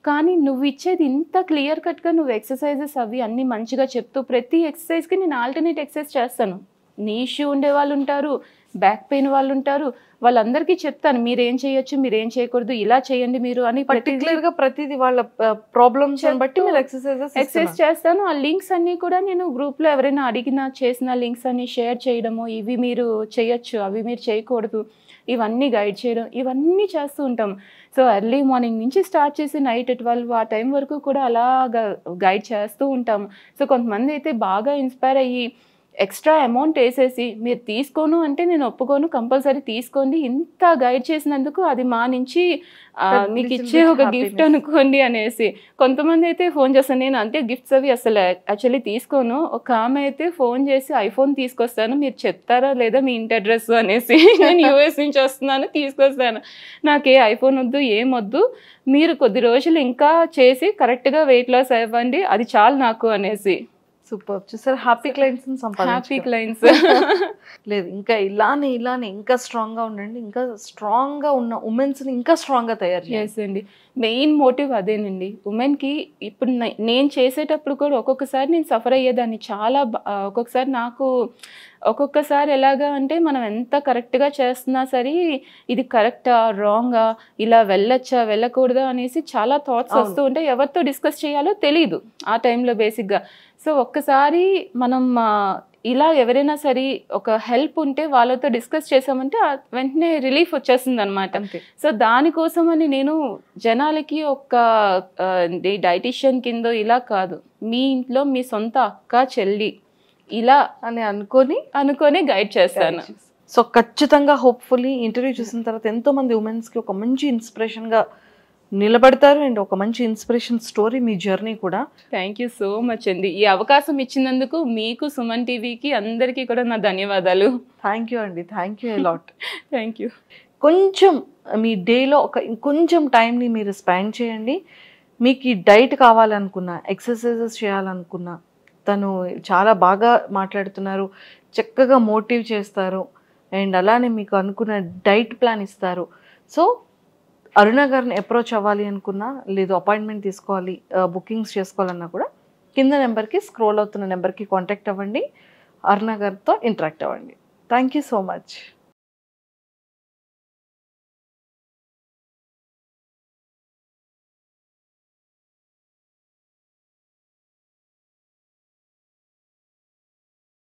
కానీ నువ్వు ఇచ్చేది ఇంత క్లియర్ కట్గా నువ్వు ఎక్సర్సైజెస్ అవి అన్నీ మంచిగా చెప్తూ ప్రతి ఎక్సర్సైజ్కి నేను ఆల్టర్నేట్ ఎక్సర్సైజ్ చేస్తాను. నీ ఇష్యూ ఉండే వాళ్ళు ఉంటారు, బ్యాక్ పెయిన్ వాళ్ళు ఉంటారు, వాళ్ళందరికీ చెప్తాను మీరేం చేయొచ్చు మీరేం చేయకూడదు ఇలా చేయండి మీరు అని పర్టికులర్గా ప్రతిదీ వాళ్ళ ప్రాబ్లమ్స్ బట్టి మీరు ఎక్సర్సైజ్ చేస్తాను. ఆ లింక్స్ అన్నీ కూడా నేను గ్రూప్లో ఎవరైనా అడిగినా చేసిన లింక్స్ అన్ని షేర్ చేయడము, ఇవి మీరు చేయొచ్చు అవి మీరు చేయకూడదు ఇవన్నీ గైడ్ చేయడం ఇవన్నీ చేస్తూ ఉంటాం. సో ఎర్లీ మార్నింగ్ నుంచి స్టార్ట్ చేసి నైట్ 12 ఆ టైం వరకు కూడా అలాగా గైడ్ చేస్తూ ఉంటాము. సో కొంతమంది అయితే బాగా ఇన్స్పైర్ అయ్యి ఎక్స్ట్రా అమౌంట్ వేసేసి మీరు తీసుకోను అంటే నేను ఒప్పుకోను, కంపల్సరీ తీసుకోండి, ఇంత గైడ్ చేసినందుకు అది మా నుంచి మీకు ఇచ్చే ఒక గిఫ్ట్ అనుకోండి అనేసి. కొంతమంది అయితే ఫోన్ చేస్తాను, నేను అంతే గిఫ్ట్స్ అవి అసలు యాక్చువల్లీ తీసుకోను. ఒక ఆమె అయితే ఫోన్ చేసి ఐఫోన్ తీసుకొస్తాను మీరు చెప్తారా లేదా మీ ఇంటి అడ్రస్ అనేసి, నేను యూఎస్ నుంచి వస్తున్నాను తీసుకొస్తాను, నాకే ఐఫోన్ వద్దు ఏమొద్దు, మీరు కొద్ది రోజులు ఇంకా చేసి కరెక్ట్గా వెయిట్ లాస్ అవ్వండి అది చాలు నాకు అనేసి. సూపర్ చూసారు, హ్యాపీ క్లయింట్స్ హ్యాపీ క్లయింట్స్ లేదు ఇంకా ఇలానే ఇంకా స్ట్రాంగ్గా ఉండండి, ఇంకా స్ట్రాంగ్గా ఉన్న ఉమెన్స్ని ఇంకా స్ట్రాంగ్గా తయారు చేయండి. మెయిన్ మోటివ్ అదేనండి. ఉమెన్కి ఇప్పుడు నేను చేసేటప్పుడు కూడా ఒక్కొక్కసారి నేను సఫర్ అయ్యేదాన్ని చాలా. ఒక్కొక్కసారి ఎలాగా అంటే మనం ఎంత కరెక్ట్గా చేస్తున్నా సరే ఇది కరెక్టా రాంగా, ఇలా వెళ్ళొచ్చా వెళ్ళకూడదా అనేసి చాలా థాట్స్ వస్తూ ఉంటాయి. ఎవరితో డిస్కస్ చేయాలో తెలీదు ఆ టైంలో బేసిక్గా. సో ఒక్కసారి మనం ఇలా ఎవరైనా సరే ఒక హెల్ప్ ఉంటే వాళ్ళతో డిస్కస్ చేసామంటే వెంటనే రిలీఫ్ వచ్చేస్తుంది అనమాట. అంతే. సో దానికోసమని నేను జనాలకి ఒక డైటీషియన్ కింద ఇలా కాదు, మీ ఇంట్లో మీ సొంత అక్క చెల్లి ఇలా అని అనుకొని గైడ్ చేస్తాను. సో ఖచ్చితంగా హోప్ఫుల్లీ ఇంటర్వ్యూ చూసిన తర్వాత ఎంతో మంది ఉమెన్స్కి ఒక మంచి ఇన్స్పిరేషన్గా నిలబడతారు. అండ్ ఒక మంచి ఇన్స్పిరేషన్ స్టోరీ మీ జర్నీ కూడా. థ్యాంక్ యూ సో మచ్ అండి. ఈ అవకాశం ఇచ్చినందుకు మీకు, సుమన్ టీవీకి అందరికీ కూడా నా ధన్యవాదాలు. థ్యాంక్ యూ అండి, thank you lot. Thank you. కొంచెం మీ డేలో కొంచెం టైంని మీరు స్పెండ్ చేయండి. మీకు ఈ డైట్ కావాలనుకున్నా, ఎక్సర్సైజెస్ చేయాలనుకున్నా, తను చాలా బాగా మాట్లాడుతున్నారు, చక్కగా మోటివ్ చేస్తారు, అండ్ అలానే మీకు అనుకున్న డైట్ ప్లాన్ ఇస్తారు. సో అరుణ గారిని అప్రోచ్ అవ్వాలి అనుకున్నా, లేదు అపాయింట్మెంట్ తీసుకోవాలి, బుకింగ్స్ చేసుకోవాలన్నా కూడా కింద నెంబర్కి, స్క్రోల్ అవుతున్న నెంబర్కి కాంటాక్ట్ అవ్వండి, అరుణ గారితో ఇంటరాక్ట్ అవ్వండి. Thank you so much.